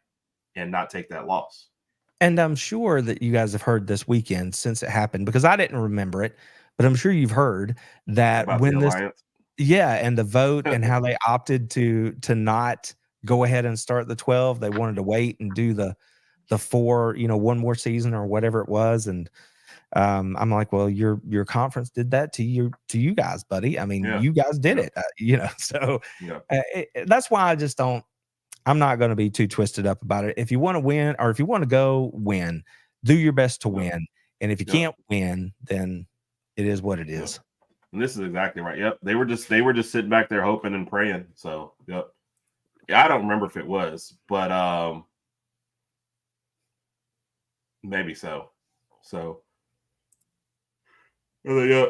and not take that loss? and I'm sure that you guys have heard this weekend since it happened because I didn't remember it, but I'm sure you've heard that About the when this, alliance. yeah, and the vote and how they opted to not go ahead and start the 12. They wanted to wait and do the 4, one more season or whatever it was. And I'm like, well, your conference did that to you guys, buddy. I mean, Yeah. you guys did Yeah. it, so Yeah. that's why I just don't. I'm not going to be too twisted up about it. If you want to win, or if you want to go win, do your best to Yeah. win. And if you Yeah. can't win, then it is what it Yeah. is. And this is exactly right. Yep. They were just sitting back there hoping and praying. So yep. Yeah, I don't remember if it was, but maybe so. So yeah.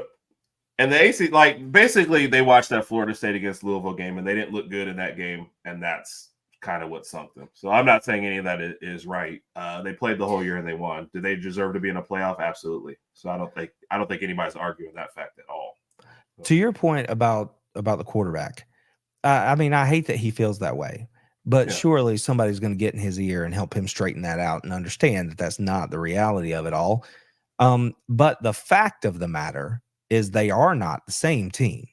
And the AC, like basically they watched that Florida State against Louisville game and they didn't look good in that game, and that's kind of what sunk them. So I'm not saying any of that is right. They played the whole year and they won. Do they deserve to be in a playoff? Absolutely. So I don't think anybody's arguing that fact at all. To your point about the quarterback, I mean, I hate that he feels that way, but Yeah. surely somebody's going to get in his ear and help him straighten that out and understand that that's not the reality of it all. But the fact of the matter is they are not the same team.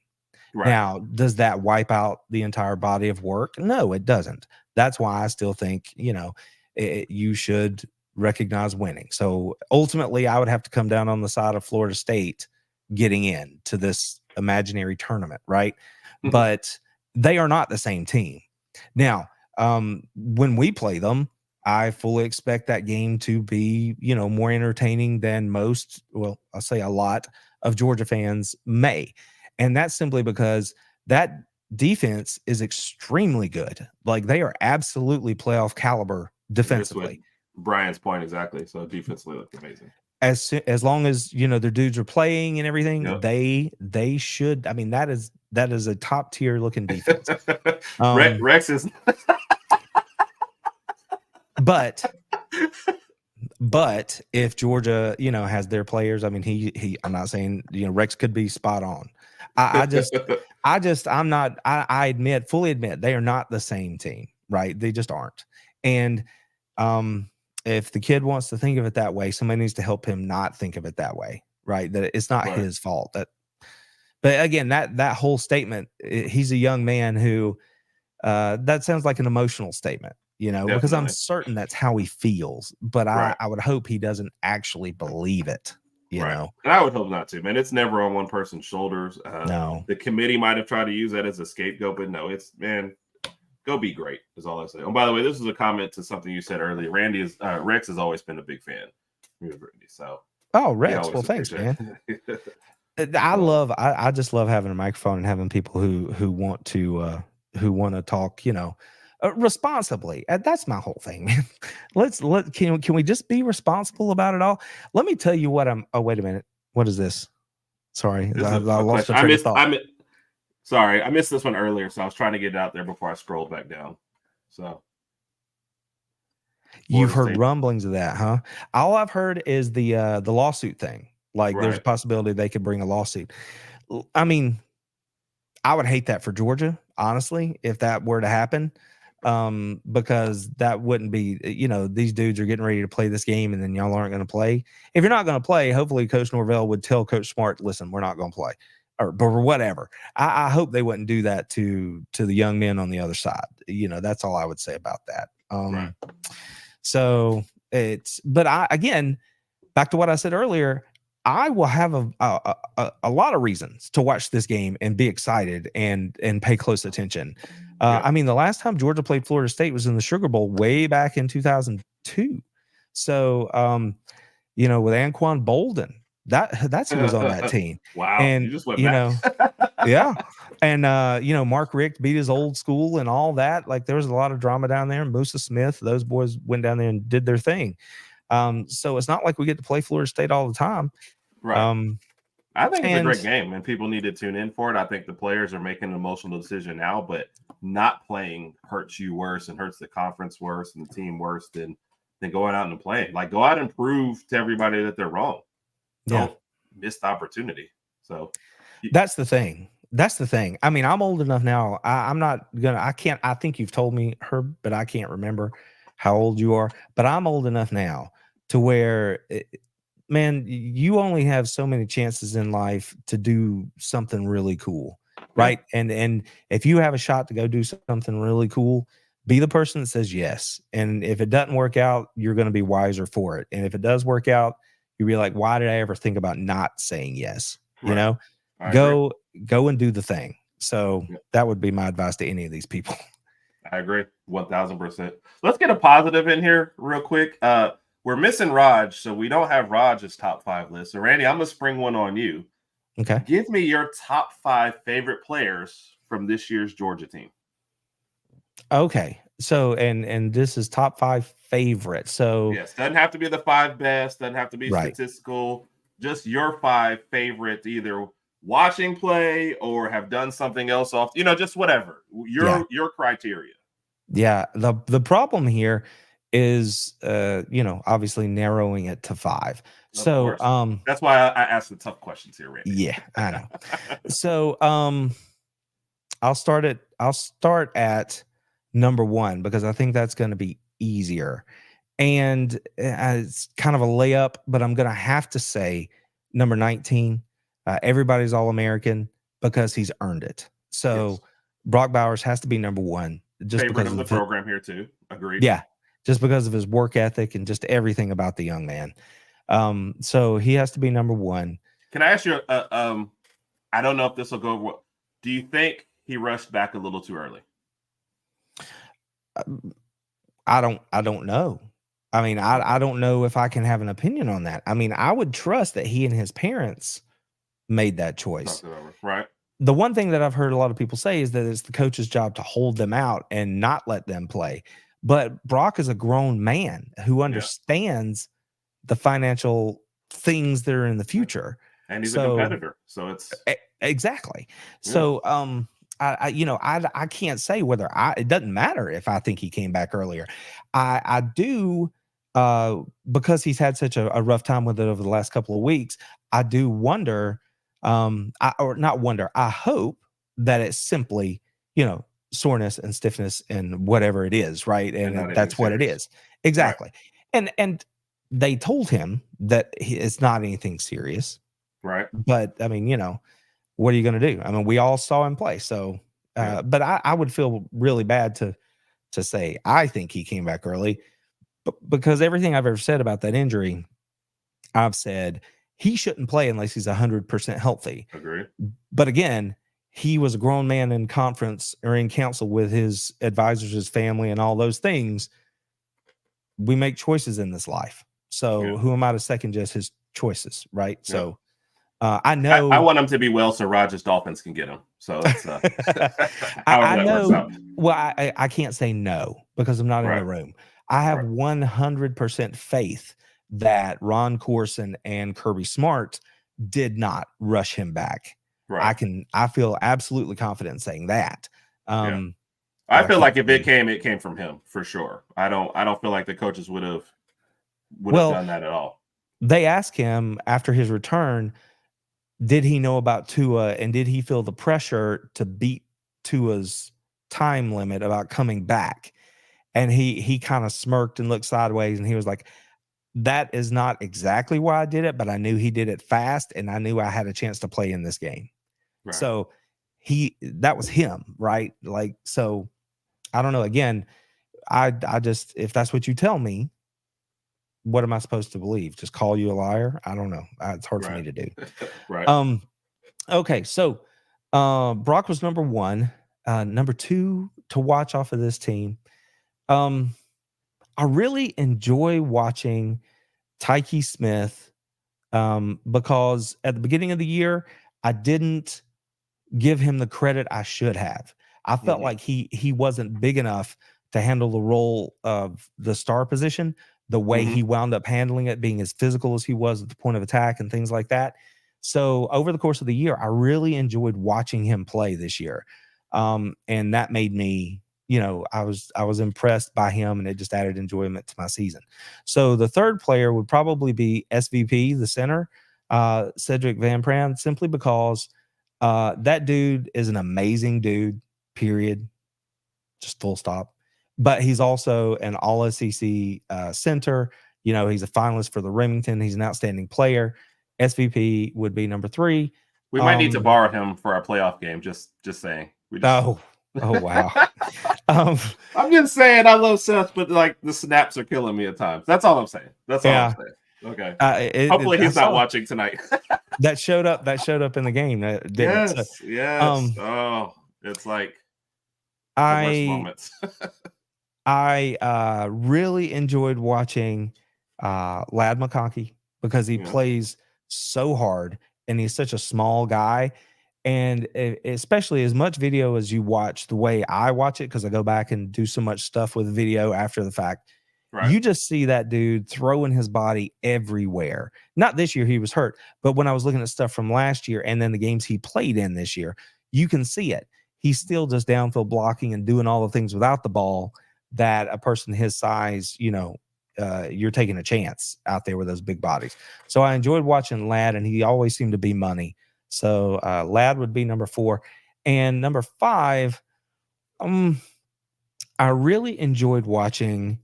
Right. Now, does that wipe out the entire body of work? No, it doesn't. That's why I still think, you should recognize winning. So ultimately, I would have to come down on the side of Florida State getting in to this imaginary tournament, right? But they are not the same team. Now, when we play them, I fully expect that game to be, more entertaining than most, well, I'll say a lot of Georgia fans may. And that's simply because that defense is extremely good. Like they are absolutely playoff caliber That's what defensively. Brian's point exactly. So defensively looked amazing. As long as their dudes are playing and everything, Yep. they should. I mean, that is a top tier looking defense. Rex is But if Georgia, has their players, I mean, I'm not saying Rex could be spot on. I'm not. I fully admit they are not the same team, right? They just aren't. And if the kid wants to think of it that way, somebody needs to help him not think of it that way, right? That it's not Right. his fault. But again, that whole statement, he's a young man who that sounds like an emotional statement, because I'm Definitely. certain that's how he feels. But Right. I would hope he doesn't actually believe it, Right. And I would hope not to, man. It's never on one person's shoulders. No. The committee might have tried to use that as a scapegoat, but no, it's man. go be great is all I say. Oh, by the way, this is a comment to something you said earlier. Rex has always been a big fan of Randy. So Rex, well, thanks, man. I just love having a microphone and having people who want to talk, responsibly. That's my whole thing, man. Can we just be responsible about it all? Let me tell you what oh, wait a minute. What is this? Sorry, I lost the train of thought. Sorry, I missed this one earlier, so I was trying to get it out there before I scrolled back down. So you've heard rumblings of that, huh? All I've heard is the lawsuit thing. Like there's a possibility they could bring a lawsuit. I mean, I would hate that for Georgia, honestly, if that were to happen. Because that wouldn't be, these dudes are getting ready to play this game and then y'all aren't going to play. If you're not going to play, hopefully Coach Norvell would tell Coach Smart, listen, we're not going to play or whatever. I hope they wouldn't do that to the young men on the other side. That's all I would say about that. So again, back to what I said earlier, I will have a lot of reasons to watch this game and be excited and pay close attention. I mean, the last time Georgia played Florida State was in the Sugar Bowl way back in 2002. So, with Anquan Bolden, that's who was on that team. Wow. And you just went back. Yeah. And, Mark Richt beat his old school and all that. Like there was a lot of drama down there. Musa Smith, those boys went down there and did their thing. So it's not like we get to play Florida State all the time. Right. I think it's a great game and people need to tune in for it. I think the players are making an emotional decision now, but not playing hurts you worse and hurts the conference worse and the team worse than going out and playing. Like go out and prove to everybody that they're wrong. Don't miss the opportunity. So that's the thing. I mean, I'm old enough now. I think you've told me, Herb, but I can't remember how old you are, but I'm old enough now to where man, you only have so many chances in life to do something really cool, right? And if you have a shot to go do something really cool, be the person that says yes. And if it doesn't work out, you're going to be wiser for it. And if it does work out, you'll be like, why did I ever think about not saying yes? Go and do the thing. So that would be my advice to any of these people. I agree 1,000%. Let's get a positive in here real quick. We're missing Raj, so we don't have Raj's top 5 list. So, Randy, I'm going to spring one on you. Okay. Give me your top 5 favorite players from this year's Georgia team. Okay. So, and this is top 5 favorite. So, yes, doesn't have to be the 5 best, doesn't have to be statistical. Just your 5 favorite, either watching play or have done something else off, just whatever. Your criteria. Yeah. The problem here is obviously narrowing it to 5. So that's why I asked the tough questions here, Randy. Yeah, I know. So I'll start at number 1 because I think that's going to be easier. And it's kind of a layup, but I'm going to have to say number 19. Everybody's All-American because he's earned it. So Brock Bowers has to be number 1. Just favorite because of the program here too. Agreed. Yeah. Just because of his work ethic and just everything about the young man. So he has to be number 1. Can I ask you, I don't know if this will go over. Do you think he rushed back a little too early? I don't know. I mean, I don't know if I can have an opinion on that. I mean, I would trust that he and his parents made that choice. Right. The one thing that I've heard a lot of people say is that it's the coach's job to hold them out and not let them play. But Brock is a grown man who understands the financial things that are in the future. And he's a competitor. So it's exactly. Yeah. So I can't say whether it doesn't matter if I think he came back earlier. I do because he's had such a rough time with it over the last couple of weeks. I do wonder, I hope that it's simply, soreness and stiffness and whatever it is, right? And that's what it is. Exactly. Right. And they told him that it's not anything serious. Right. But I mean, what are you going to do? I mean, we all saw him play. So, but I would feel really bad to say, I think he came back early because everything I've ever said about that injury, I've said he shouldn't play unless he's 100% healthy. Agreed. But again, he was a grown man in conference or in council with his advisors, his family, and all those things. We make choices in this life. So who am I to second guess his choices, right? Yeah. So I know I want him to be well so Rogers Dolphins can get him. So that's I know. Well, I can't say no because I'm not in the room. I have 100% faith that Ron Corson and Kirby Smart did not rush him back. Right. I feel absolutely confident in saying that. I feel like if it came from him for sure. I don't feel like the coaches would have done that at all. They asked him after his return, did he know about Tua and did he feel the pressure to beat Tua's time limit about coming back? And he kind of smirked and looked sideways and he was like, that is not exactly why I did it, but I knew he did it fast and I knew I had a chance to play in this game. Right. So that was him, right? Like, so I don't know. Again, I just, if that's what you tell me, what am I supposed to believe? Just call you a liar? I don't know. It's hard for me to do. Right. Okay. So, Brock was number 1. Number 2 to watch off of this team. I really enjoy watching Tyke Smith, because at the beginning of the year, I didn't give him the credit I should have. I felt like he wasn't big enough to handle the role of the star position the way he wound up handling it, being as physical as he was at the point of attack and things like that. So over the course of the year, I really enjoyed watching him play this year. And that made me, I was impressed by him, and it just added enjoyment to my season. So the third player would probably be SVP, the center, Cedric Van Pran, simply because that dude is an amazing dude, period. Just full stop. But he's also an all SEC center. He's a finalist for the Remington. He's an outstanding player. SVP would be number 3. We might need to borrow him for our playoff game. Just saying. Oh wow. I'm just saying I love Seth, but like the snaps are killing me at times. That's all I'm saying. That's all I'm saying. Okay. Hopefully he's not watching tonight. that showed up in the game. Yes. It's like the worst moments. I really enjoyed watching Ladd McConkey because he plays so hard and he's such a small guy. And especially as much video as you watch, the way I watch it, because I go back and do so much stuff with video after the fact, you just see that dude throwing his body everywhere. Not this year, he was hurt, but when I was looking at stuff from last year and then the games he played in this year, you can see it. He's still just downfield blocking and doing all the things without the ball that a person his size, you're taking a chance out there with those big bodies. So I enjoyed watching Ladd, and he always seemed to be money. So Ladd would be number 4. And number 5, I really enjoyed watching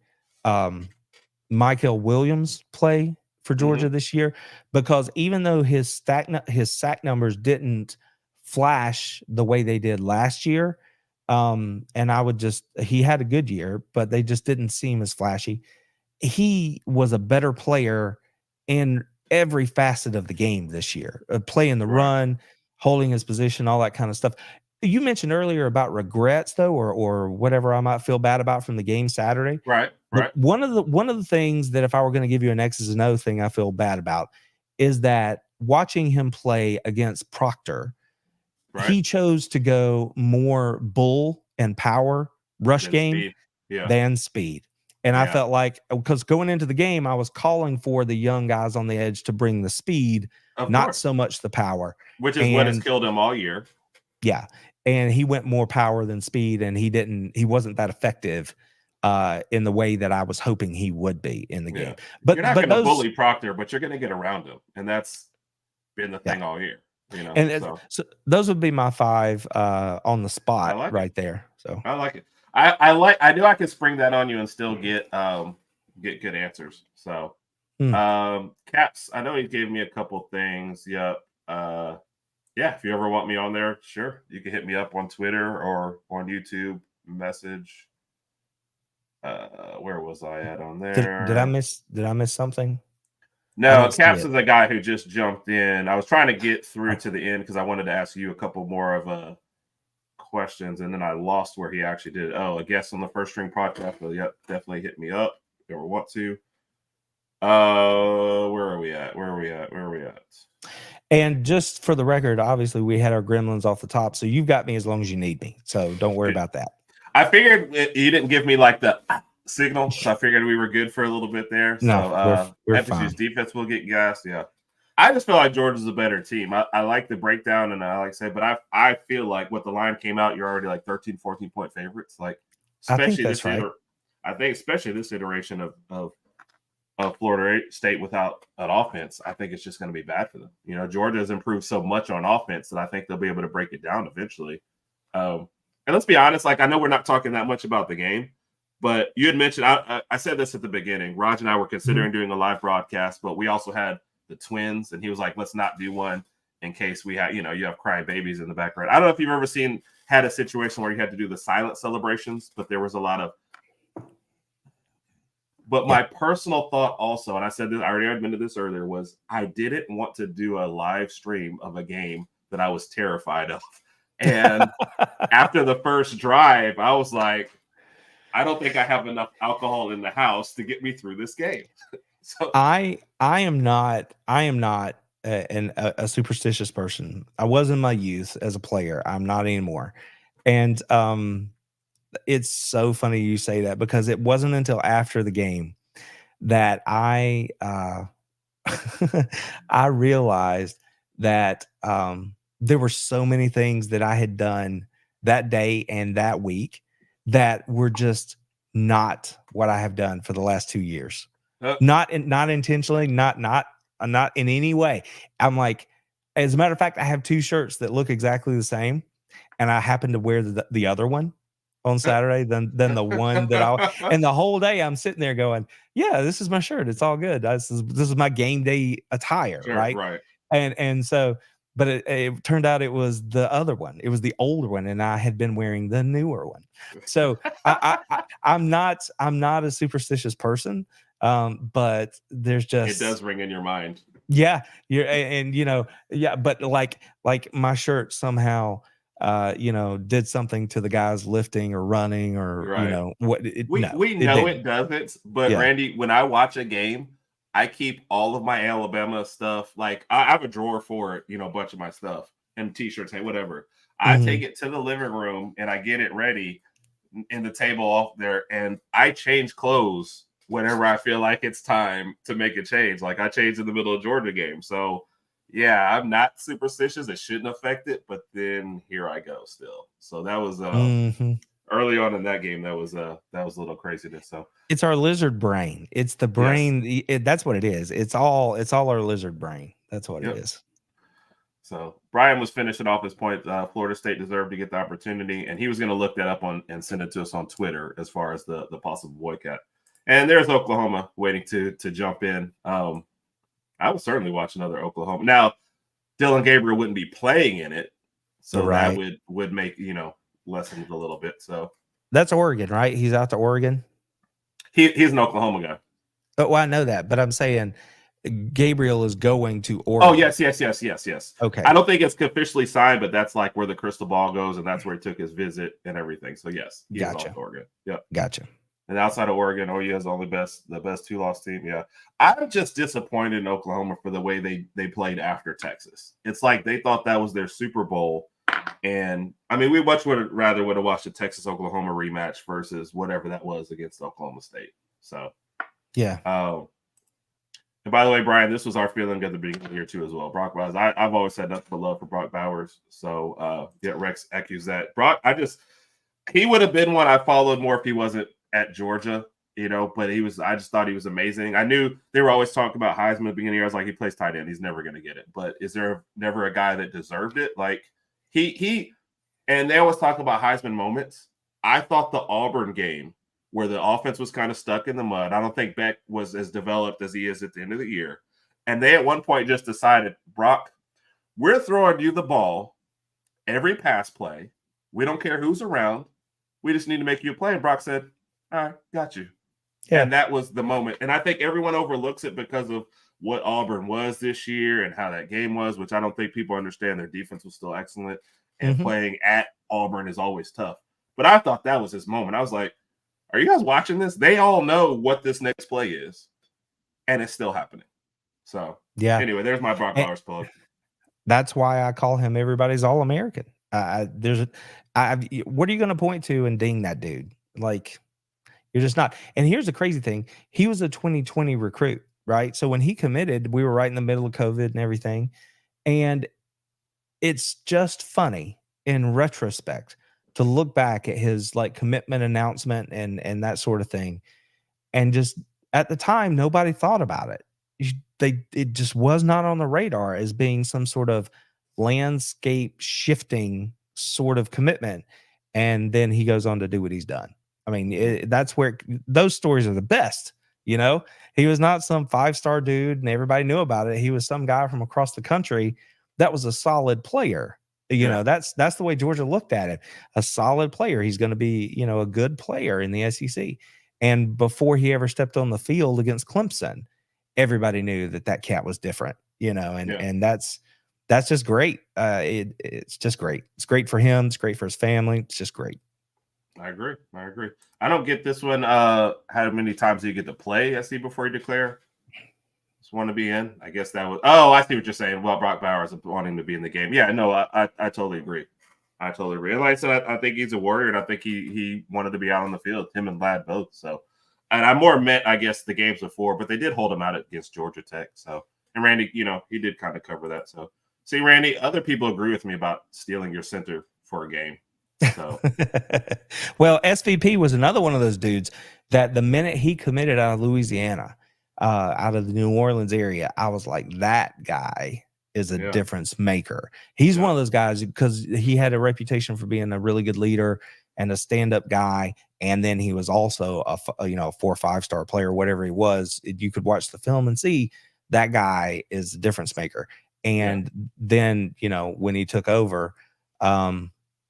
Michael Williams play for Georgia this year, because even though his sack numbers didn't flash the way they did last year, and he had a good year, but they just didn't seem as flashy. He was a better player in every facet of the game this year, playing the run, holding his position, all that kind of stuff. You mentioned earlier about regrets, though, or whatever I might feel bad about from the game Saturday. Right. One of the things that, if I were going to give you an X's and O thing, I feel bad about is that watching him play against Proctor, he chose to go more bull and power rush game than speed. And I felt like, because going into the game, I was calling for the young guys on the edge to bring the speed, not so much the power. Which is what has killed him all year. Yeah. And he went more power than speed, and he wasn't that effective in the way that I was hoping he would be in the game. But you're not going to bully Proctor, but you're going to get around him. And that's been the thing all year. And so those would be my 5 on the spot there. So I like it. I knew I could spring that on you and still get good answers. So Caps, I know he gave me a couple things. Yep. If you ever want me on there, sure, you can hit me up on Twitter or on YouTube. Message. Where was I at on there? Did I miss something? No, Caps is a guy who just jumped in. I was trying to get through to the end because I wanted to ask you a couple more of questions, and then I lost where he actually did. Oh, a guest on the First String podcast. Well, yep, definitely hit me up if you ever want to. Where are we at? And just for the record, obviously we had our gremlins off the top, so you've got me as long as you need me. So don't worry about that. I figured you didn't give me like the signal, so I figured we were good for a little bit there. No, we're FSU's defense will get gassed. Yeah, I just feel like Georgia's a better team. I like the breakdown, and I like to say, but I feel like what the line came out, you're already like 13, 14 point favorites. Like, especially I think that's right. I think especially this iteration of Florida State without an offense, I think it's just going to be bad for them. You know, Georgia has improved so much on offense that I think they'll be able to break it down eventually. And let's be honest, like, I know we're not talking that much about the game, but you had mentioned, I said this at the beginning, Raj and I were considering doing a live broadcast, but we also had the twins, and he was like, let's not do one in case we have, you have crying babies in the background. I don't know if you've ever had a situation where you had to do the silent celebrations, but there was a lot of. But my personal thought also, and I said this, I already admitted this earlier, was I didn't want to do a live stream of a game that I was terrified of. And after the first drive, I was like, I don't think I have enough alcohol in the house to get me through this game. So I am not a superstitious person. I was in my youth as a player. I'm not anymore. And it's so funny you say that, because it wasn't until after the game that I realized that there were so many things that I had done that day and that week that were just not what I have done for the last 2 years. Not intentionally, not in any way. I'm like, as a matter of fact, I have 2 shirts that look exactly the same, and I happen to wear the other one on Saturday than the one that and the whole day I'm sitting there going, yeah, this is my shirt. It's all good. This is my game day attire. Sure, right. And so, but it turned out it was the other one. It was the older one, and I had been wearing the newer one. So I'm not a superstitious person. But there's just, it does ring in your mind. Yeah. But like my shirt somehow did something to the guys lifting or running or what we know it doesn't, but yeah. Randy, when I watch a game, I keep all of my Alabama stuff. Like, I have a drawer for it, a bunch of my stuff and t-shirts, hey, whatever. I take it to the living room and I get it ready in the table off there, and I change clothes whenever I feel like it's time to make a change. Like, I changed in the middle of Georgia game. So yeah, I'm not superstitious. It shouldn't affect it, but then here I go still. So that was early on in that game. That was a little craziness. So it's our lizard brain. It's the brain. Yes. That's what it is. It's all our lizard brain. That's what it is. So Brian was finishing off his point. Florida State deserved to get the opportunity, and he was going to look that up and send it to us on Twitter as far as the possible boycott. And there's Oklahoma waiting to jump in. I would certainly watch another Oklahoma. Now, Dylan Gabriel wouldn't be playing in it, so that would make lessen it a little bit. So that's Oregon, right? He's out to Oregon. He's an Oklahoma guy. Well, I know that, but I'm saying Gabriel is going to Oregon. Oh, yes. Okay. I don't think it's officially signed, but that's like where the crystal ball goes, and that's where he took his visit and everything. So yes, he's off to Oregon. Yep. Gotcha. And outside of Oregon, OU has the best 2-loss team. Yeah. I'm just disappointed in Oklahoma for the way they played after Texas. It's like they thought that was their Super Bowl. And I mean, we would have watched the Texas-Oklahoma rematch versus whatever that was against Oklahoma State. So, yeah. And by the way, Brian, this was our feeling at the beginning of the year too as well. Brock Bowers. I've always said nothing but love for Brock Bowers. So, Rex echoes that. Brock, he would have been one I followed more if he wasn't at Georgia, but I just thought he was amazing. I knew they were always talking about Heisman at the beginning of the year. I was like, he plays tight end. He's never going to get it. But is there never a guy that deserved it? Like and they always talk about Heisman moments. I thought the Auburn game where the offense was kind of stuck in the mud. I don't think Beck was as developed as he is at the end of the year. And they at one point just decided, Brock, we're throwing you the ball every pass play. We don't care who's around. We just need to make you a play. And Brock said, all right, got you. Yeah. And that was the moment. And I think everyone overlooks it because of what Auburn was this year and how that game was, which I don't think people understand. Their defense was still excellent, and playing at Auburn is always tough. But I thought that was his moment. I was like, are you guys watching this? They all know what this next play is, and it's still happening. So, yeah. Anyway, there's my Brock Bowers plug. That's why I call him everybody's All-American. What are you going to point to and ding that dude? Like, you're just not. And here's the crazy thing. He was a 2020 recruit, right? So when he committed, we were right in the middle of COVID and everything. And it's just funny in retrospect to look back at his like commitment announcement and that sort of thing. And just at the time, nobody thought about it. It just was not on the radar as being some sort of landscape shifting sort of commitment. And then he goes on to do what he's done. I mean, that's where those stories are the best. You know, he was not some 5-star dude and everybody knew about it. He was some guy from across the country that was a solid player. You know, that's the way Georgia looked at it. A solid player. He's going to be, you know, a good player in the SEC. And before he ever stepped on the field against Clemson, everybody knew that cat was different, you know, and that's just great. It's just great. It's great for him. It's great for his family. It's just great. I agree. I don't get this one. How many times do you get to play SC before you declare? Just want to be in. I guess that was. Oh, I see what you're saying. Well, Brock Bowers wanting to be in the game. Yeah, no, I totally agree. I totally agree. And like I said, I think he's a warrior, and I think he wanted to be out on the field. Him and Ladd both. So, and I more meant, I guess, the games before, but they did hold him out against Georgia Tech. So, and Randy, you know, he did kind of cover that. So, see, Randy, other people agree with me about stealing your center for a game. So, well, SVP was another one of those dudes that the minute he committed out of Louisiana, out of the New Orleans area, I was like, that guy is a difference maker. He's one of those guys because he had a reputation for being a really good leader and a stand-up guy. And then he was also a 4 or 5-star player, whatever he was. You could watch the film and see that guy is a difference maker. And then, you know, when he took over,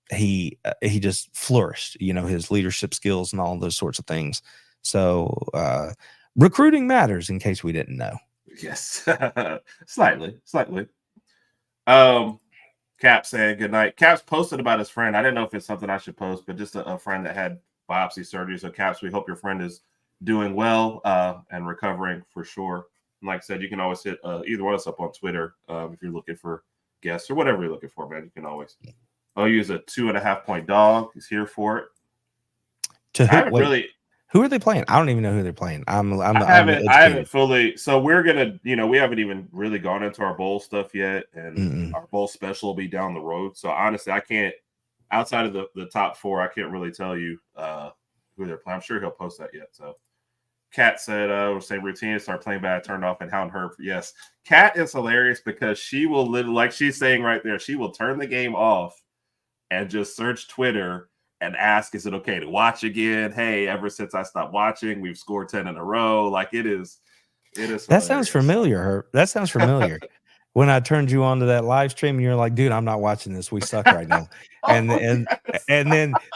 he just flourished, you know, his leadership skills and all those sorts of things. So recruiting matters, in case we didn't know. Yes, slightly. Cap saying good night. Cap's posted about his friend. I didn't know if it's something I should post, but just a friend that had biopsy surgery. So Caps, we hope your friend is doing well and recovering for sure. And like I said, you can always hit either one of us up on Twitter if you're looking for guests or whatever you're looking for, man. You can always. OU's a 2.5-point dog. He's here for it. Who are they playing? I don't even know who they're playing. I haven't fully. So we're gonna, you know, we haven't even really gone into our bowl stuff yet, and our bowl special will be down the road. So honestly, I can't. Outside of the top 4, I can't really tell you who they're playing. I'm sure he'll post that yet. So Kat said, same routine, start playing bad, turned off, and Hound Herb. Yes, Kat is hilarious because she will literally, like she's saying right there, she will turn the game off and just search Twitter and ask, is it okay to watch again? Hey, ever since I stopped watching, we've scored 10 in a row. Like it is. That sounds familiar, Herb. That sounds familiar. When I turned you on to that live stream, and you're like, dude, I'm not watching this. We suck right now. And then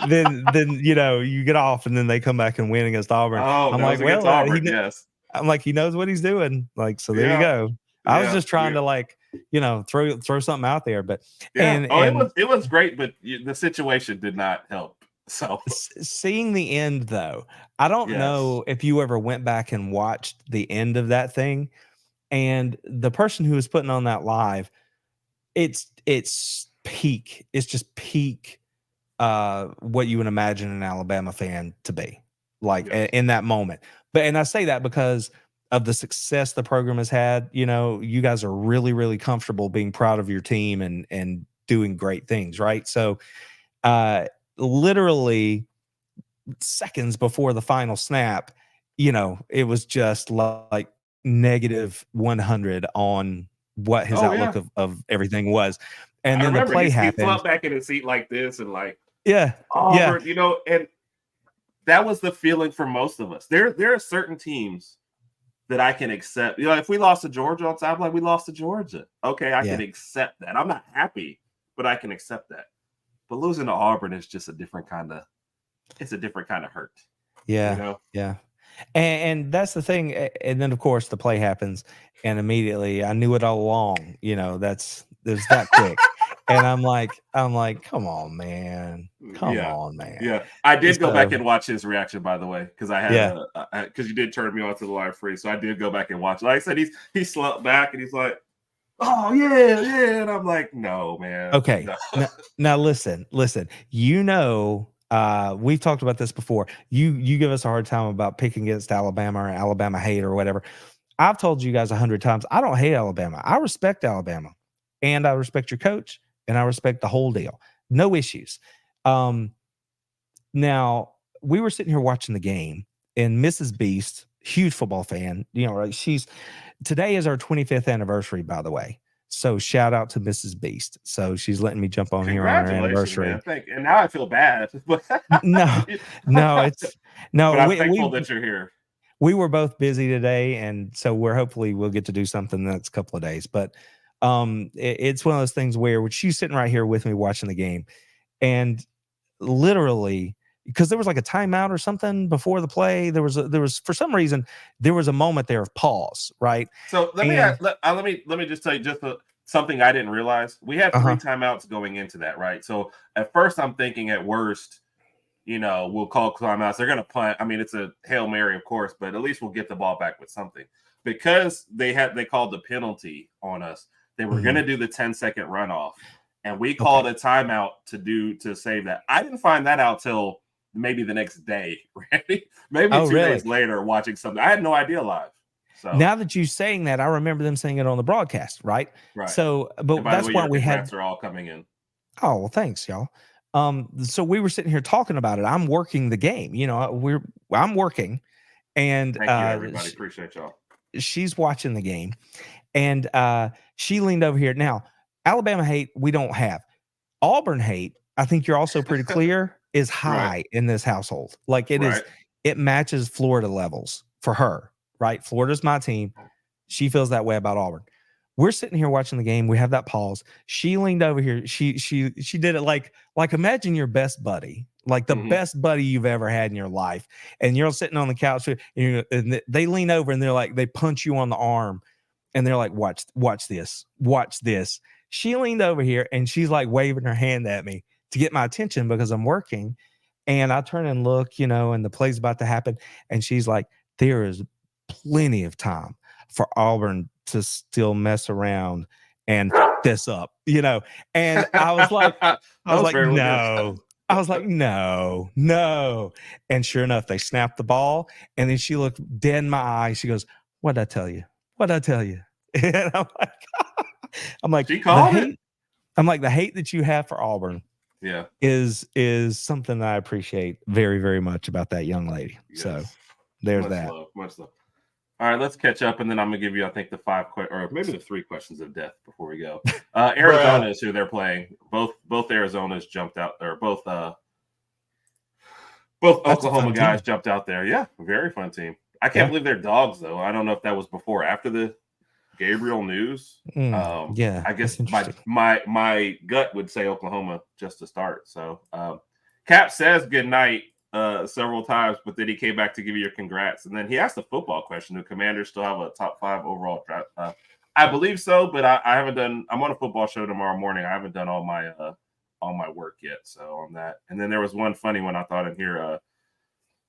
you know, you get off and then they come back and win against Auburn. Oh, I'm like, well, Auburn, yes. I'm like, he knows what he's doing. Like, so there you go. I was just trying to like, you know, throw something out there, but it was great, but the situation did not help. So seeing the end though, I don't know if you ever went back and watched the end of that thing, and the person who was putting on that live, it's peak. It's just peak what you would imagine an Alabama fan to be like in that moment. And I say that because of the success the program has had. You know, you guys are really, really comfortable being proud of your team and doing great things, right? So literally seconds before the final snap, you know, it was just like negative 100 on what his outlook of everything was. And then the play happened. He flopped back in his seat like this and like, Auburn, you know, and that was the feeling for most of us. There are certain teams that I can accept. You know, if we lost to Georgia on top, like we lost to Georgia. Okay, I can accept that. I'm not happy, but I can accept that. But losing to Auburn is just a different kind of hurt. Yeah. You know? Yeah. And that's the thing. And then of course the play happens, and immediately I knew it all along. There's that quick. And I'm like, come on, man. Come Yeah. on, man. Yeah. I did go back So, and watch his reaction, by the way, because I yeah. had because you did turn me on to the live free. So I did go back and watch. Like I said, he slumped back and he's like, oh yeah, yeah. And I'm like, no, man. Okay. No. Now listen. We've talked about this before. You give us a hard time about picking against Alabama or Alabama hate or whatever. I've told you guys 100 times, I don't hate Alabama. I respect Alabama, and I respect your coach, and I respect the whole deal. No issues. Now we were sitting here watching the game, and Mrs. Beast, huge football fan, today is our 25th anniversary, by the way. So shout out to Mrs. Beast. So she's letting me jump on here on our anniversary. Man. And now I feel bad. No, I'm thankful that you're here. We were both busy today, and so hopefully we'll get to do something the next couple of days. But it's one of those things where she's sitting right here with me watching the game, and literally, because there was like a timeout or something before the play, there was for some reason there was a moment there of pause, right? So let me just tell you something I didn't realize. We had 3 timeouts going into that, right? So at first I'm thinking at worst, we'll call timeouts. They're going to punt. I mean, it's a Hail Mary, of course, but at least we'll get the ball back with something. Because they called the penalty on us. They were going to do the 10-second runoff, and we called a timeout to save that. I didn't find that out till maybe the next day, right? Maybe 2 days later watching something. I had no idea live. So now that you're saying that, I remember them saying it on the broadcast, right? Right. So, but that's why we had. Are all coming in. Oh, well, thanks, y'all. So we were sitting here talking about it. I'm working the game. I'm working, and thank you, everybody. Appreciate y'all. She's watching the game, and she leaned over here. Now, Alabama hate we don't have. Auburn hate, I think you're also pretty clear, is high in this household. Like it matches Florida levels for her, right? Florida's my team. She feels that way about Auburn. We're sitting here watching the game. We have that pause. She leaned over here. She did it like imagine your best buddy, like the best buddy you've ever had in your life, and you're sitting on the couch, and they lean over and they're like, they punch you on the arm, and they're like, watch this. She leaned over here and she's like waving her hand at me to get my attention because I'm working, and I turn and look, and the play's about to happen, and she's like, there is plenty of time for Auburn to still mess around and fuck this up, and I was like, no. And sure enough, they snapped the ball, and then she looked dead in my eyes. She goes, what'd I tell you? And I'm like, she called it. I'm like, the hate that you have for Auburn is something that I appreciate very, very much about that young lady. Yes. So there's much love. All right, let's catch up, and then I'm gonna give you, I think, the 5 or maybe the 3 questions of death before we go. Arizona is who they're playing. Both Arizonas jumped out, or both Oklahoma guys jumped out there. Yeah, very fun team. I can't believe they're dogs though. I don't know if that was before or after the Gabriel news. I guess my gut would say Oklahoma just to start. So Cap says good night several times, but then he came back to give you your congrats, and then he asked a football question. Do Commanders still have a top 5 overall draft? I believe so, but I haven't done. I'm on a football show tomorrow morning. I haven't done all my work yet. So on that, and then there was one funny one I thought in here.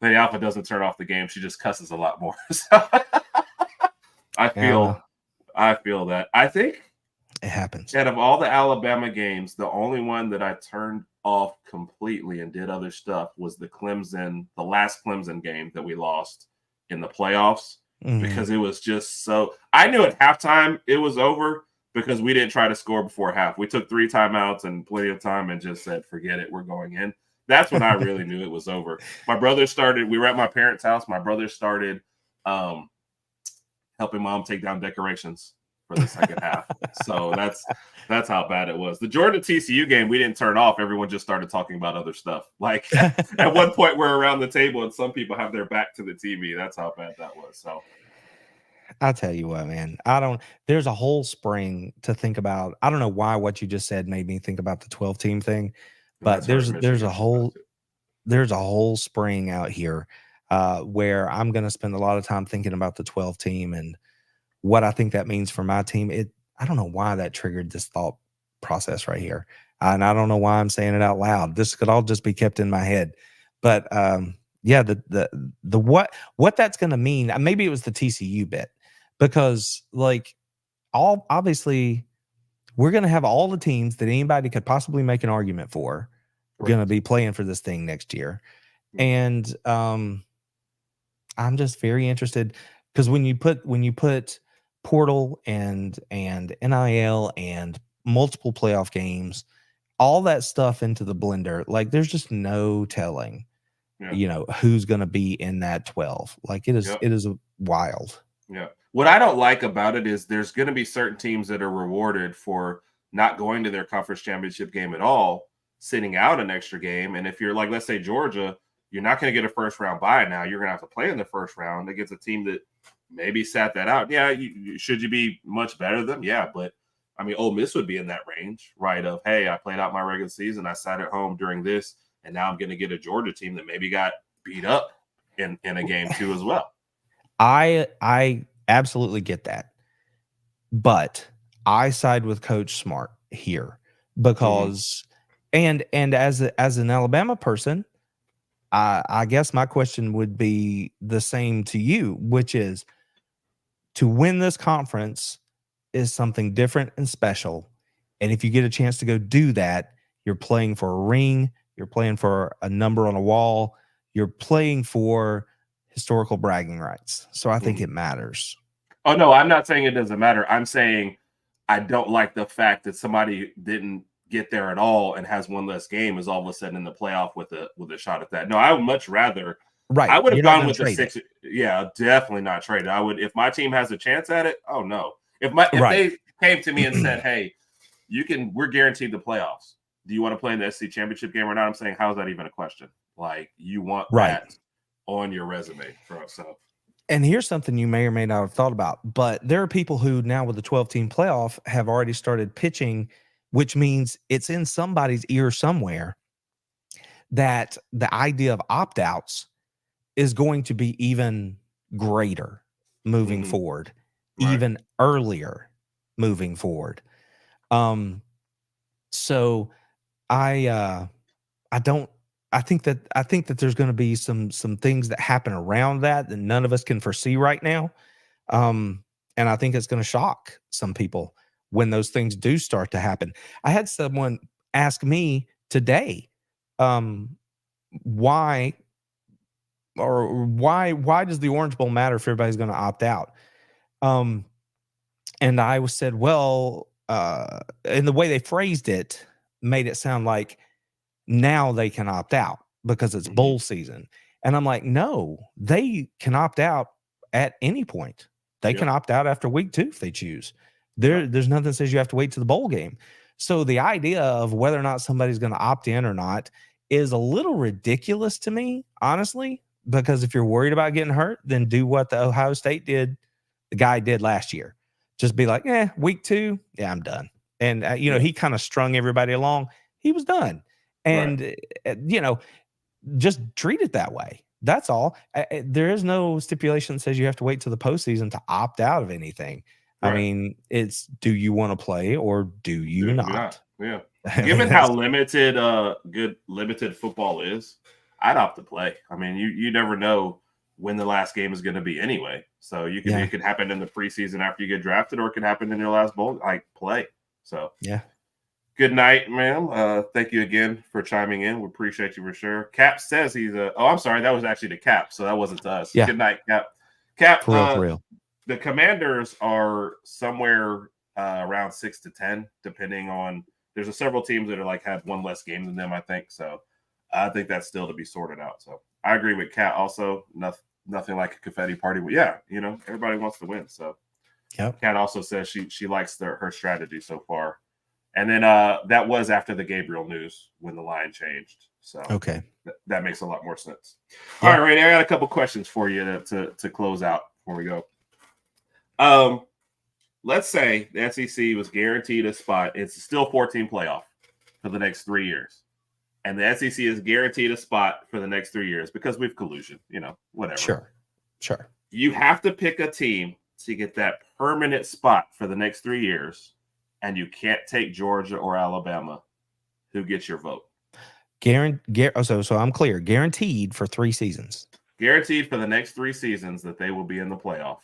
The Alpha doesn't turn off the game; she just cusses a lot more. So I feel that. I think it happens. Out of all the Alabama games, the only one that I turned off completely and did other stuff was the last Clemson game that we lost in the playoffs, because it was just so. I knew at halftime it was over because we didn't try to score before half. We took 3 timeouts and plenty of time and just said, forget it, we're going in. That's when I really knew it was over. We were at my parents' house. My brother started helping mom take down decorations for the second half. So that's how bad it was. The Georgia TCU game, we didn't turn off. Everyone just started talking about other stuff. Like at one point we're around the table and some people have their back to the TV. That's how bad that was. So I'll tell you what, man, there's a whole spring to think about. I don't know why what you just said made me think about the 12-team thing, but there's a whole spring out here where I'm going to spend a lot of time thinking about the 12 team and what I think that means for my team. I don't know why that triggered this thought process right here. And I don't know why I'm saying it out loud. This could all just be kept in my head. But yeah, the what that's going to mean, maybe it was the TCU bit, because like obviously we're going to have all the teams that anybody could possibly make an argument for going to be playing for this thing next year. And I'm just very interested, because when you put portal and NIL and multiple playoff games, all that stuff into the blender, like there's just no telling, who's going to be in that 12. Like it is wild. Yeah. What I don't like about it is there's going to be certain teams that are rewarded for not going to their conference championship game at all, sitting out an extra game. And if you're like, let's say Georgia, you're not going to get a first round bye now. You're going to have to play in the first round against a team that maybe sat that out. Yeah. Should you be much better than them? Yeah. But I mean, Ole Miss would be in that range, right? Of, hey, I played out my regular season. I sat at home during this, and now I'm going to get a Georgia team that maybe got beat up in a game too as well. I absolutely get that. But I side with Coach Smart here because and as an Alabama person, I guess my question would be the same to you, which is to win this conference is something different and special. And if you get a chance to go do that, you're playing for a ring, you're playing for a number on a wall, you're playing for historical bragging rights. So I think it matters. Oh, no, I'm not saying it doesn't matter. I'm saying I don't like the fact that somebody didn't get there at all and has one less game is all of a sudden in the playoff with a shot at that. No, I would much rather. Right. I would have gone with the 6. Yeah, definitely not trade. I would, if my team has a chance at it. Oh no. If they came to me and said, "Hey, we're guaranteed the playoffs. Do you want to play in the SEC championship game or not?" I'm saying, how is that even a question? Like, you want that on your resume for us. So. And here's something you may or may not have thought about, but there are people who now with the 12-team playoff have already started pitching, which means it's in somebody's ear somewhere that the idea of opt-outs is going to be even greater moving forward, even earlier moving forward. So I think that there's going to be some things that happen around that none of us can foresee right now. And I think it's going to shock some people when those things do start to happen. I had someone ask me today, why does the Orange Bowl matter if everybody's going to opt out? And I said, well, and the way they phrased it made it sound like now they can opt out because it's bowl season. And I'm like, no, they can opt out at any point. They can opt out after week 2 if they choose. There's nothing that says you have to wait to the bowl game. So the idea of whether or not somebody's going to opt in or not is a little ridiculous to me, honestly, because if you're worried about getting hurt, then do what the Ohio State did, the guy did last year. Just be like, week 2, I'm done. And, he kind of strung everybody along. He was done. And, just treat it that way. That's all. There is no stipulation that says you have to wait till the postseason to opt out of anything. I mean, it's, do you want to play or do you not? Yeah. Given how limited football is, I'd opt to play. I mean, you never know when the last game is going to be anyway. So it could happen in the preseason after you get drafted, or it could happen in your last bowl. Like, play. So good night, ma'am. Thank you again for chiming in. We appreciate you for sure. Cap says he's I'm sorry, that was actually the Cap, so that wasn't to us. Good night, Cap. Cap, for real. The Commanders are somewhere around 6 to 10, depending on. There's several teams that are have one less game than them, I think. So I think that's still to be sorted out. So I agree with Kat. Also, nothing like a confetti party. But everybody wants to win. So Kat also says she likes her strategy so far. And then that was after the Gabriel news when the line changed. So that makes a lot more sense. All right, Randy, I got a couple questions for you to close out before we go. Let's say the SEC was guaranteed a spot. It's still 14 playoff for the next 3 years. and the SEC is guaranteed a spot for the next 3 years because we've collusion, whatever. Sure. You have to pick a team to get that permanent spot for the next 3 years, and you can't take Georgia or Alabama. Who gets your vote? So I'm clear. Guaranteed for 3 seasons. Guaranteed for the next 3 seasons that they will be in the playoff.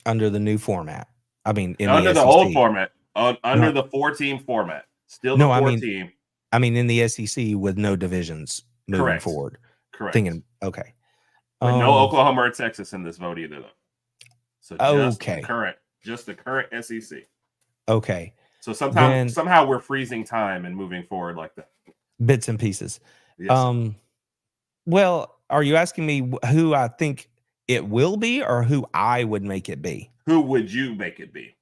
Under the new format. I mean, under the old format. Under the 4-team format. Still the 4-team. I mean, in the SEC with no divisions moving forward. Correct. Okay. But no Oklahoma or Texas in this vote either, though. So just the current SEC. Okay. So somehow we're freezing time and moving forward like that. Bits and pieces. Yes. Well, are you asking me who I think it will be or who I would make it be? Who would you make it be?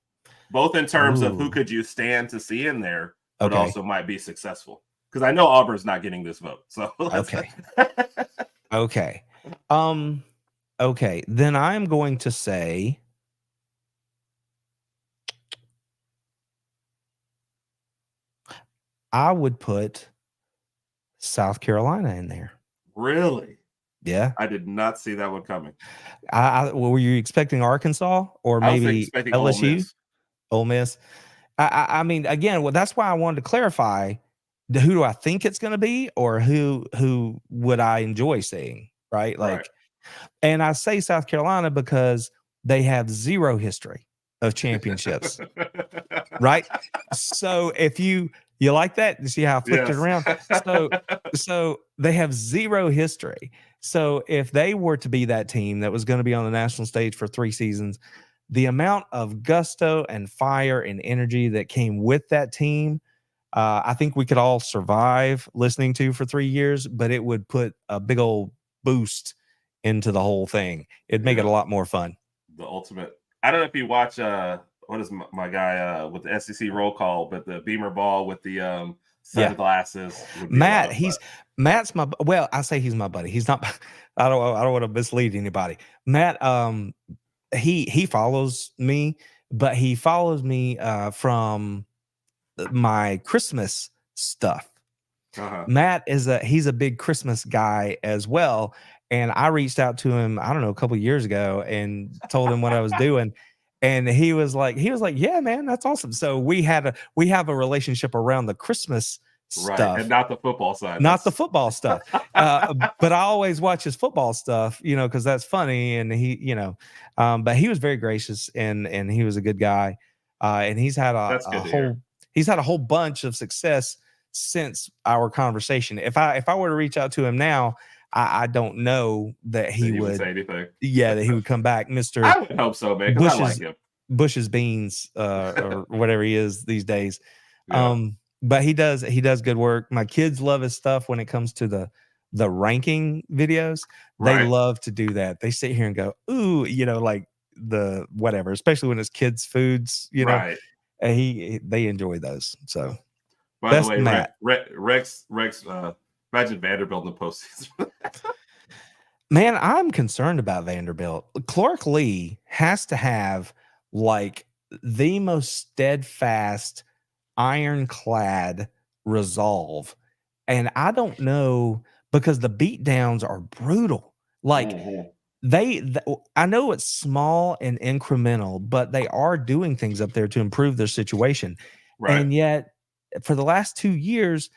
Both in terms of who could you stand to see in there, but also might be successful. Because I know Auburn's not getting this vote. So okay. Okay. Then I'm going to say I would put South Carolina in there. Really? Yeah. I did not see that one coming. Were you expecting Arkansas or maybe LSU? Ole Miss. I mean, again, that's why I wanted to clarify who do I think it's going to be or who would I enjoy seeing, right? And I say South Carolina because they have 0 history of championships, right? So if you like that, you see how I flipped it around? So they have 0 history. So if they were to be that team that was going to be on the national stage for 3 seasons, the amount of gusto and fire and energy that came with that team, I think we could all survive listening to for 3 years, but it would put a big old boost into the whole thing. It'd make it a lot more fun. The ultimate. I don't know if you watch what is my guy with the SEC roll call, but the Beamer ball with the sunglasses. Matt, Matt's my I say he's my buddy. He's not. I don't want to mislead anybody. Matt, he follows me, but he follows me from my Christmas stuff. Matt he's a big Christmas guy as well. And I reached out to him, I don't know, a couple of years ago and told him what I was doing. And he was like, yeah, man, that's awesome. So we have a relationship around the Christmas stuff. And not the football side. Not the football stuff. But I always watch his football stuff, because that's funny. And he, but he was very gracious and he was a good guy. And he's had a whole bunch of success since our conversation. If I were to reach out to him now, I don't know that he would say anything. Yeah, that he would come back, Mr. I would hope so, man, because I like him. Bush's beans, or whatever he is these days. Yeah. But he does good work. My kids love his stuff when it comes to the ranking videos. They love to do that. They sit here and go, ooh, like the whatever, especially when it's kids' foods, and they enjoy those. So by the way, Rex imagine Vanderbilt in the postseason. Man, I'm concerned about Vanderbilt. Clark Lee has to have like the most steadfast, ironclad resolve. And I don't know, because the beatdowns are brutal. Like I know it's small and incremental, but they are doing things up there to improve their situation. Right. And yet for the last 2 years,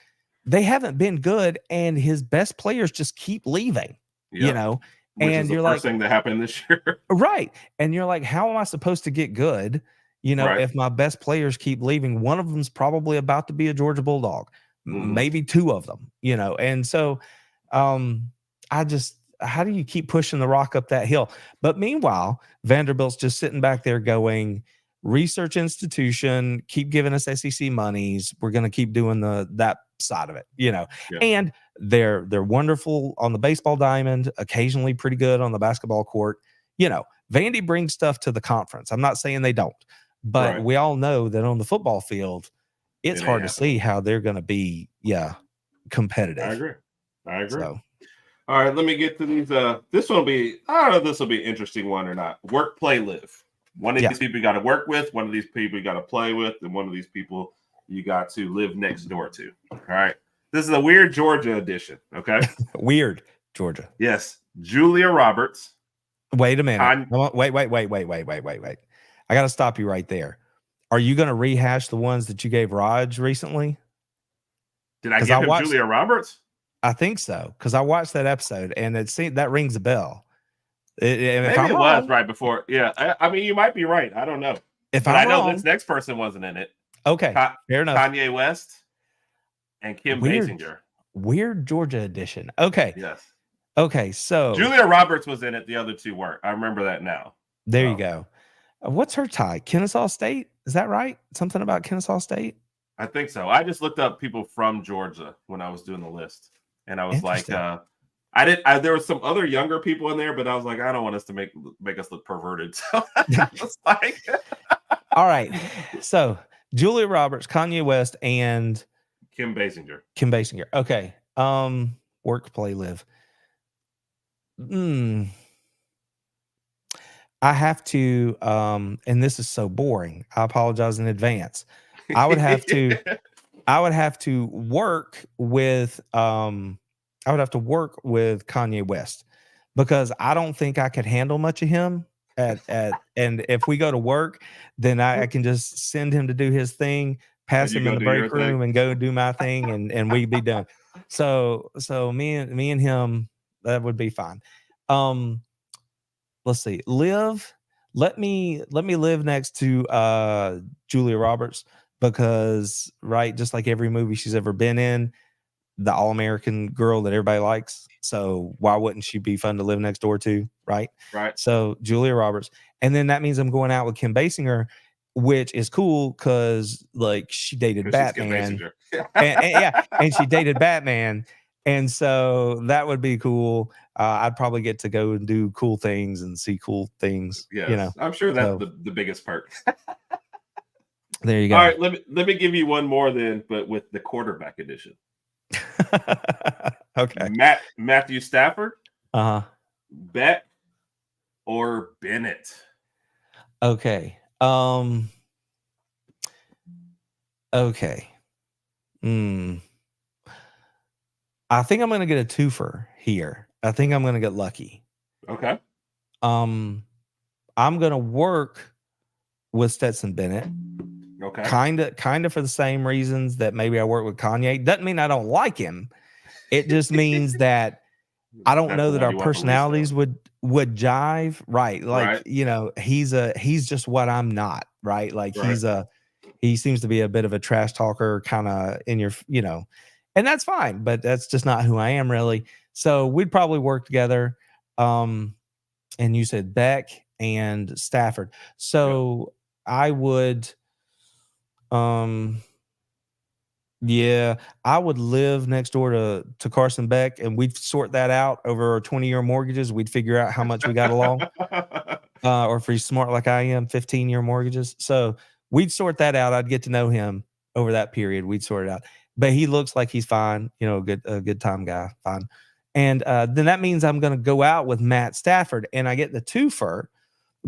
they haven't been good, and his best players just keep leaving, Which and is you're the first thing that happened this year. Right. And you're like, how am I supposed to get good? If my best players keep leaving. One of them's probably about to be a Georgia Bulldog, maybe 2 of them, and so how do you keep pushing the rock up that hill? But meanwhile, Vanderbilt's just sitting back there going, research institution, keep giving us SEC monies. We're going to keep doing that side of it, and they're wonderful on the baseball diamond, occasionally pretty good on the basketball court. Vandy brings stuff to the conference. I'm not saying they don't, but we all know that on the football field, it's hard to see how they're going to be, competitive. I agree. So, all right, let me get to these. This one will be, I don't know if this will be an interesting one or not. Work, play, live. One of these people you got to work with, one of these people you got to play with, and one of these people you got to live next door to. All right. This is a weird Georgia edition. Okay. Weird Georgia. Yes. Julia Roberts. Wait a minute. Wait. I got to stop you right there. Are you going to rehash the ones that you gave Raj recently? Did I give him Julia Roberts? I think so, because I watched that episode and that rings a bell. Maybe it was right before. Yeah, I mean, you might be right. I don't know. I know this next person wasn't in it. Okay, fair enough. Kanye West and Kim Basinger. Weird Georgia edition. Okay. Yes. Okay, so Julia Roberts was in it. The other two weren't. I remember that now. There you go. What's her tie? Kennesaw State? Is that right? Something about Kennesaw State? I think so. I just looked up people from Georgia when I was doing the list, and I was like, there were some other younger people in there, but I was like, I don't want us to make us look perverted. So I was like, all right. So Julia Roberts, Kanye West, and Kim Basinger. Okay. Work, play, live. I have to, and this is so boring. I apologize in advance. I would have to work with Kanye West, because I don't think I could handle much of him and if we go to work, then I can just send him to do his thing, pass him in the break room and go do my thing, and we'd be done. So me and him, that would be fine. Let's see. Let me live next to Julia Roberts, because just like every movie she's ever been in, the all-American girl that everybody likes. So why wouldn't she be fun to live next door to? Right. So Julia Roberts. And then that means I'm going out with Kim Basinger, which is cool because like she dated Batman. and she dated Batman. And so that would be cool. I'd probably get to go and do cool things and see cool things. Yeah, I'm sure that's the biggest perk. There you go. All right, let me give you one more then, but with the quarterback edition. Okay. Matthew Stafford. Beck or Bennett. Okay. Okay. I think I'm gonna get a twofer here. I think I'm gonna get lucky. Okay. I'm gonna work with Stetson Bennett. Okay. Kind of for the same reasons that maybe I work with Kanye. Doesn't mean I don't like him. It just means that I don't know that our personalities would jive. Right. Like, he's just what I'm not. Right. Like he seems to be a bit of a trash talker, kind of in your, and that's fine, but that's just not who I am really. So we'd probably work together. And you said Beck and Stafford. So I would, I would live next door to Carson Beck, and we'd sort that out over 20-year mortgages. We'd figure out how much we got along. Or if he's smart like I am, 15-year mortgages. So we'd sort that out. I'd get to know him over that period. We'd sort it out. But he looks like he's fine, a good time guy, fine. And then that means I'm going to go out with Matt Stafford, and I get the twofer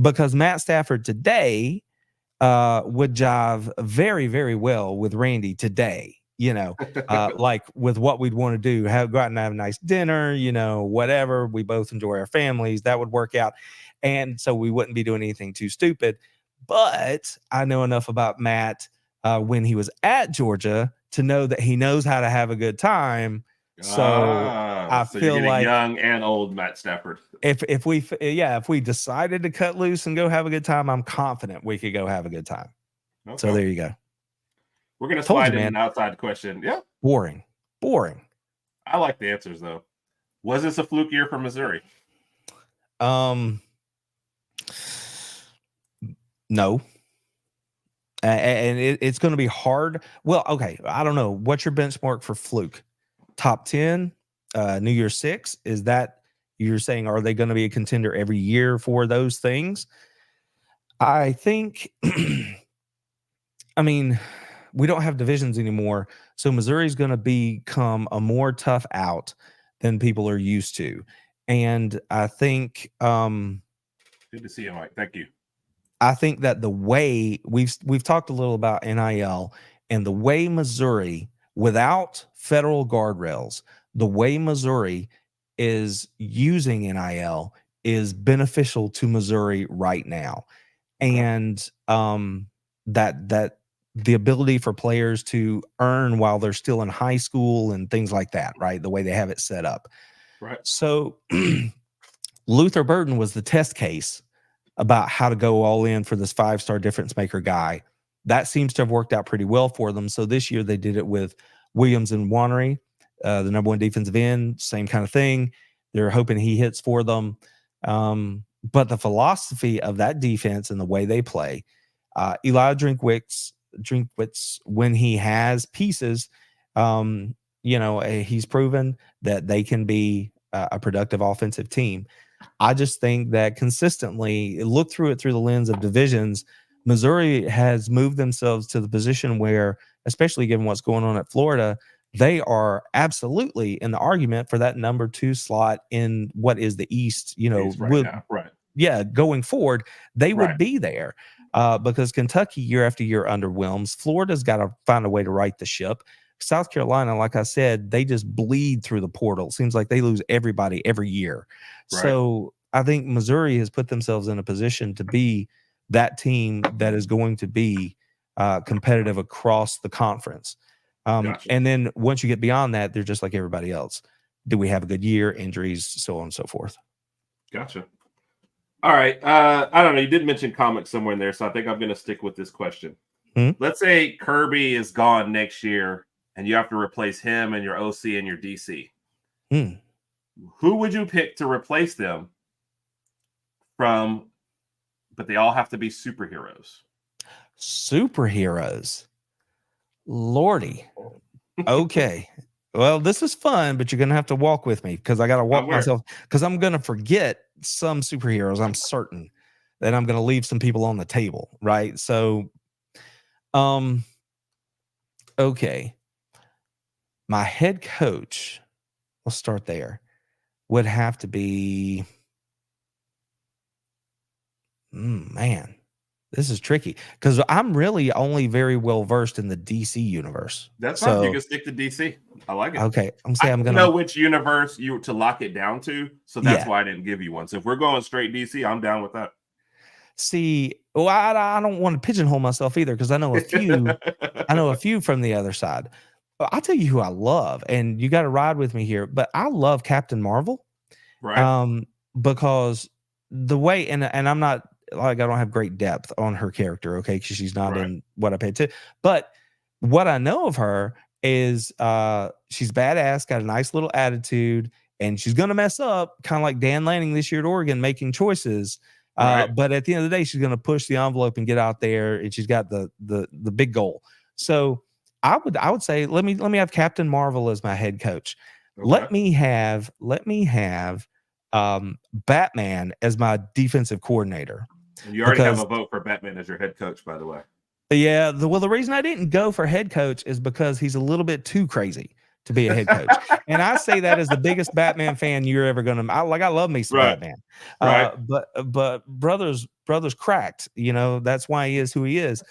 because Matt Stafford today would jive very, very well with Randy today. Like with what we'd want to do, go out and have a nice dinner, whatever. We both enjoy our families. That would work out. And so we wouldn't be doing anything too stupid. But I know enough about Matt when he was at Georgia to know that he knows how to have a good time. So I feel like young and old Matt Stafford. If we decided to cut loose and go have a good time, I'm confident we could go have a good time. Okay. So there you go. We're gonna slide in an outside question. Yeah. Boring. I like the answers though. Was this a fluke year for Missouri? No. And it's going to be hard. Well, okay. I don't know. What's your benchmark for fluke? Top 10, New Year's 6. Is that you're saying, are they going to be a contender every year for those things? I think, I mean, we don't have divisions anymore. So Missouri's going to become a more tough out than people are used to. And I think, good to see you, Mike. Thank you. I think that the way we've talked a little about NIL And the way Missouri, without federal guardrails, the way Missouri is using NIL is beneficial to Missouri right now. Okay. And that the ability for players to earn while they're still in high school and things like that, right? The way they have it set up. Right. So Luther Burden was the test case about how to go all in for this 5-star difference maker guy. That seems to have worked out pretty well for them. So this year they did it with Williams and Wannery, the number 1 defensive end, same kind of thing. They're hoping he hits for them. But the philosophy of that defense and the way they play, Eli Drinkwitz, when he has pieces, he's proven that they can be a productive offensive team. I just think that consistently, look through it through the lens of divisions, Missouri has moved themselves to the position where, especially given what's going on at Florida, they are absolutely in the argument for that number 2 slot in what is the East, Right. Yeah, going forward, they would be there because Kentucky year after year underwhelms. Florida's got to find a way to right the ship. South Carolina, like I said, they just bleed through the portal. Seems like they lose everybody every year. Right. So I think Missouri has put themselves in a position to be that team that is going to be competitive across the conference. Gotcha. And then once you get beyond that, they're just like everybody else. Do we have a good year? Injuries, so on and so forth. Gotcha. All right. I don't know. You did mention comics somewhere in there, so I think I'm going to stick with this question. Let's say Kirby is gone next year and you have to replace him and your OC and your DC. Who would you pick to replace them from, but they all have to be superheroes? Superheroes. Lordy. Okay. Well, this is fun, but you're going to have to walk with me because I got to walk myself because I'm going to forget some superheroes. I'm certain that I'm going to leave some people on the table. Right. So, okay. My head coach, we'll start there, would have to be, man, this is tricky because I'm really only very well versed in the DC universe. That's fine. You can stick to DC. I like it. Okay. I'm going to know which universe you to lock it down to. So that's why I didn't give you one. So if we're going straight DC, I'm down with that. See, well, I don't want to pigeonhole myself either because I know a few. I know a few from the other side. I'll tell you who I love, and you got to ride with me here. But I love Captain Marvel, right? Because the way, and I'm not like I don't have great depth on her character, okay, because she's not in what I paid to. But what I know of her is she's badass, got a nice little attitude, and she's gonna mess up, kind of like Dan Lanning this year at Oregon, making choices. But at the end of the day, she's gonna push the envelope and get out there, and she's got the big goal. So I would say let me have Captain Marvel as my head coach. Okay. Let me have Batman as my defensive coordinator. And you already have a vote for Batman as your head coach, by the way. Yeah. The reason I didn't go for head coach is because he's a little bit too crazy to be a head coach. And I say that as the biggest Batman fan you're ever going to, I love me some Batman. But brothers cracked, that's why he is who he is.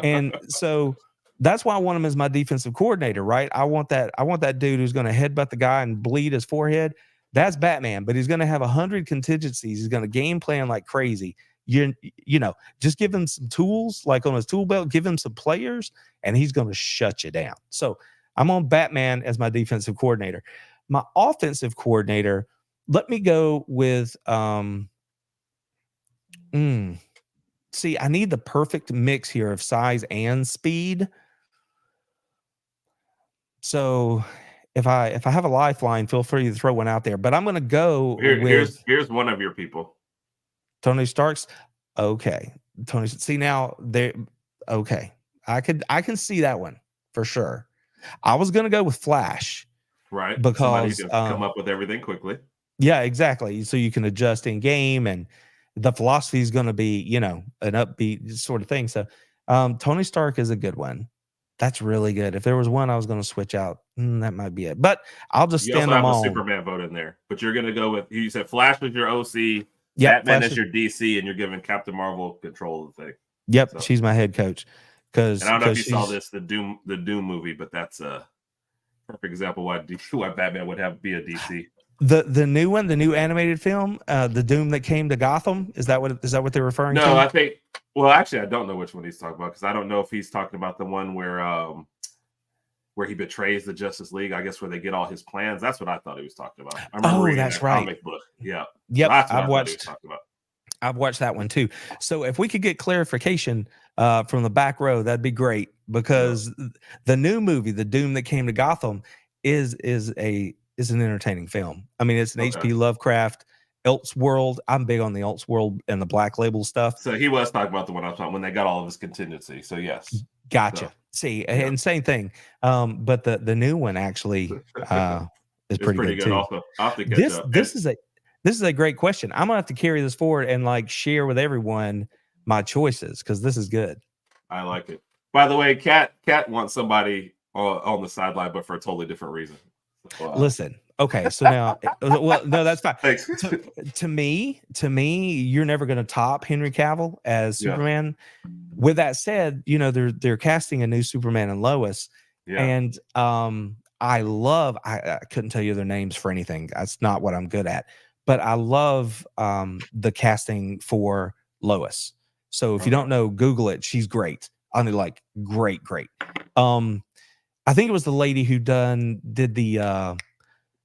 And so that's why I want him as my defensive coordinator, right? I want that dude who's going to headbutt the guy and bleed his forehead. That's Batman, but he's going to have 100 contingencies. He's going to game plan like crazy. Just give him some tools, like on his tool belt, give him some players, and he's going to shut you down. So I'm on Batman as my defensive coordinator. My offensive coordinator, let me go with, see, I need the perfect mix here of size and speed. So if I have a lifeline, feel free to throw one out there. But I'm going to go with here's one of your people, Tony Starks. Okay, Tony. See now there. Okay, I can see that one for sure. I was going to go with Flash, right? Because somebody who can come up with everything quickly. Yeah, exactly. So you can adjust in game, and the philosophy is going to be an upbeat sort of thing. So Tony Stark is a good one. That's really good. If there was one I was going to switch out, that might be it. But I'll just stand them all. You also have a Superman vote in there, but you're going to go with, you said Flash was your OC, Batman is your DC, and you're giving Captain Marvel control of the thing. Yep, so. She's my head coach. because And I don't know if you saw she's the Doom movie, but that's a perfect example why why Batman would have be a DC. the new one, the new animated film, the Doom that came to Gotham. Is that what they're referring No, to? I think. Well, actually, I don't know which one he's talking about because I don't know if he's talking about the one where he betrays the Justice League. I guess where they get all his plans. That's what I thought he was talking about. I remember reading That's that right. comic book. Yeah. Yep, So that's what I thought he was talking about. I've watched that one too. So if we could get clarification from the back row, that'd be great, because the new movie, The Doom That Came to Gotham, is an entertaining film. I mean, it's an H.P. Lovecraft, Elseworld. I'm big on the Elseworld and the Black Label stuff. So he was talking about the one I was talking when they got all of his contingency. So yes. Gotcha. So, see, and same thing. But the new one actually is pretty good too. Also, I'll have to catch up. This is a great question. I'm gonna have to carry this forward and like share with everyone my choices, because this is good. I like it. By the way, Kat wants somebody on the sideline, but for a totally different reason. Listen, okay, so now, well, no, that's fine. Thanks. To me, you're never going to top Henry Cavill as Superman. With that said, they're casting a new Superman and Lois, and I couldn't tell you their names for anything. That's not what I'm good at. But I love the casting for Lois. So if you don't know, Google it. She's great. I mean, like great. I think it was the lady who did the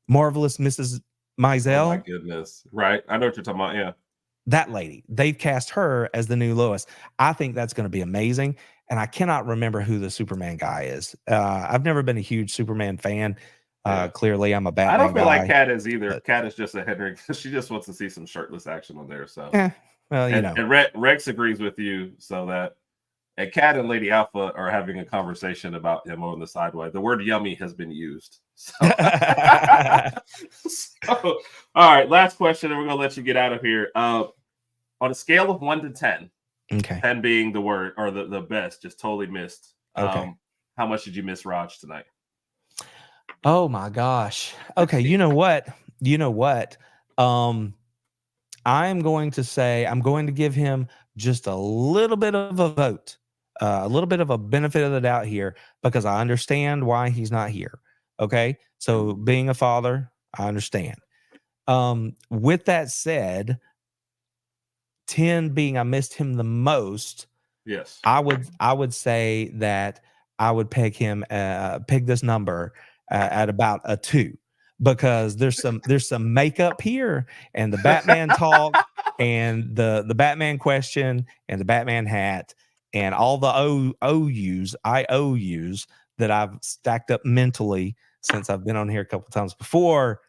Marvelous Mrs. Maisel. Oh my goodness! Right, I know what you're talking about. Yeah, that lady. They've cast her as the new Lois. I think that's going to be amazing. And I cannot remember who the Superman guy is. I've never been a huge Superman fan. Clearly, I'm a Batman guy. I don't feel like Kat is either. Kat is just a Henry. She just wants to see some shirtless action on there. So, well, and Rex agrees with you. So that, and Kat and Lady Alpha are having a conversation about him on the sideway. The word "yummy" has been used. So, all right. Last question, and we're gonna let you get out of here. On a scale of 1 to 10, 10 being the word or the best, just totally missed. How much did you miss Raj tonight? Oh my gosh. Okay, you know what? I'm going to give him just a little bit of a vote, a little bit of a benefit of the doubt here, because I understand why he's not here. Okay, so being a father, I understand. With that said, 10 being I missed him the most. Yes, I would say that I would peg this number at about a 2, because there's some makeup here, and the Batman talk, and the Batman question, and the Batman hat, and all the IOUs that I've stacked up mentally since I've been on here a couple times before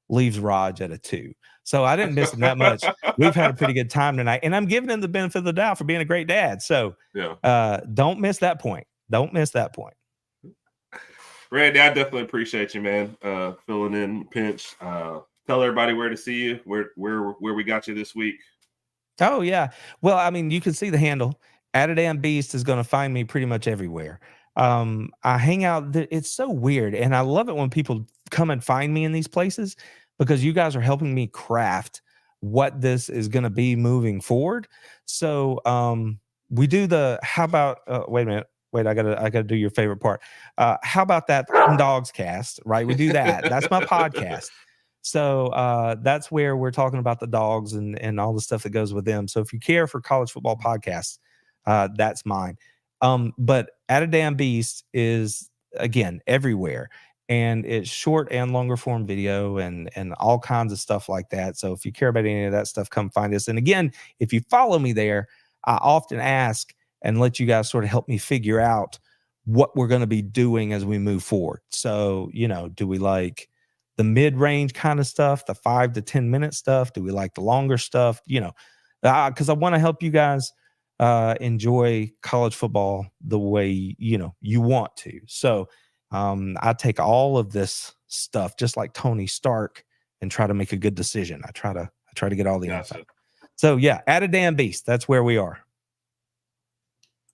leaves Raj at a 2. So I didn't miss him that much. We've had a pretty good time tonight, and I'm giving him the benefit of the doubt for being a great dad. So don't miss that point. Don't miss that point. Randy, I definitely appreciate you, man. Filling in pinch. Tell everybody where to see you, where we got you this week. Oh yeah. Well, I mean, you can see the handle. Attadam Beast is going to find me pretty much everywhere. I hang out. It's so weird, and I love it when people come and find me in these places, because you guys are helping me craft what this is going to be moving forward. So we do how about wait a minute. Wait, I gotta do your favorite part. How about that Dogs Cast, right? We do that. That's my podcast. So that's where we're talking about the dogs and all the stuff that goes with them. So if you care for college football podcasts, that's mine. But Attadam Beast is, again, everywhere. And it's short and longer form video and all kinds of stuff like that. So if you care about any of that stuff, come find us. And again, if you follow me there, I often ask and let you guys sort of help me figure out what we're going to be doing as we move forward. So, do we like the mid-range kind of stuff, the 5 to 10 minute stuff? Do we like the longer stuff? Because I want to help you guys enjoy college football the way, you want to. So I take all of this stuff just like Tony Stark and try to make a good decision. I try to get all the info. So yeah, Attadam Beast. That's where we are.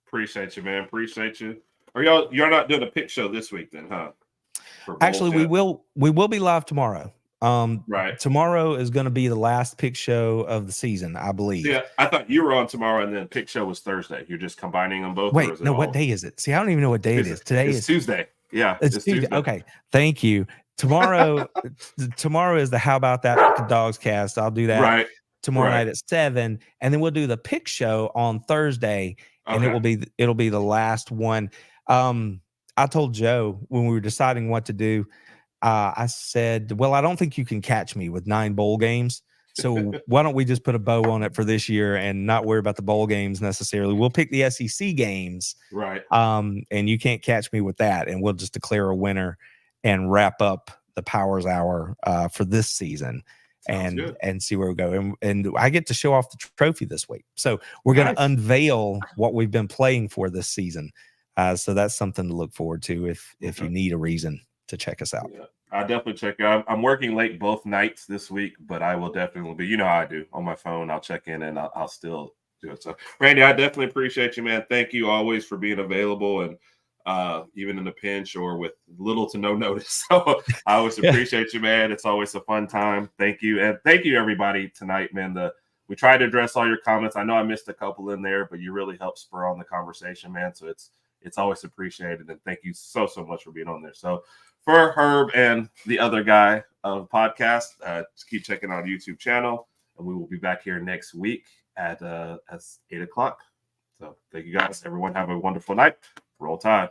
Appreciate you, man. Appreciate you. You're not doing a pick show this week then, huh? Actually, we will be live tomorrow. Right. Tomorrow is going to be the last pick show of the season, I believe. Yeah, I thought you were on tomorrow, and then pick show was Thursday. You're just combining them both. Or Wait, is it no, all... what day is it? See, I don't even know what day it is. Today it's is Tuesday. Yeah, it's Tuesday. Okay, thank you. Tomorrow, tomorrow is the How About That Dogs cast. I'll do that Right. tomorrow night at 7, and then we'll do the pick show on Thursday, and it'll be the last one. I told Joe when we were deciding what to do, I said, well, I don't think you can catch me with 9 bowl games. So why don't we just put a bow on it for this year and not worry about the bowl games necessarily? We'll pick the SEC games. Right. And you can't catch me with that. And we'll just declare a winner and wrap up the Powers Hour for this season. And see where we go. And I get to show off the trophy this week. So we're going to unveil what we've been playing for this season. So that's something to look forward to if you need a reason to check us out. Yeah, I'll definitely check out. I'm working late both nights this week, but I will definitely be, you know how I do, on my phone. I'll check in and I'll still do it. So Randy, I definitely appreciate you, man. Thank you always for being available, and even in a pinch or with little to no notice. So I always appreciate you, man. It's always a fun time. Thank you. And thank you everybody tonight, man. We tried to address all your comments. I know I missed a couple in there, but you really helped spur on the conversation, man. So it's always appreciated. And thank you so much for being on there. So for Herb and the other guy of podcast, just keep checking out our YouTube channel, and we will be back here next week at 8 o'clock. So thank you guys. Everyone have a wonderful night. Roll Tide.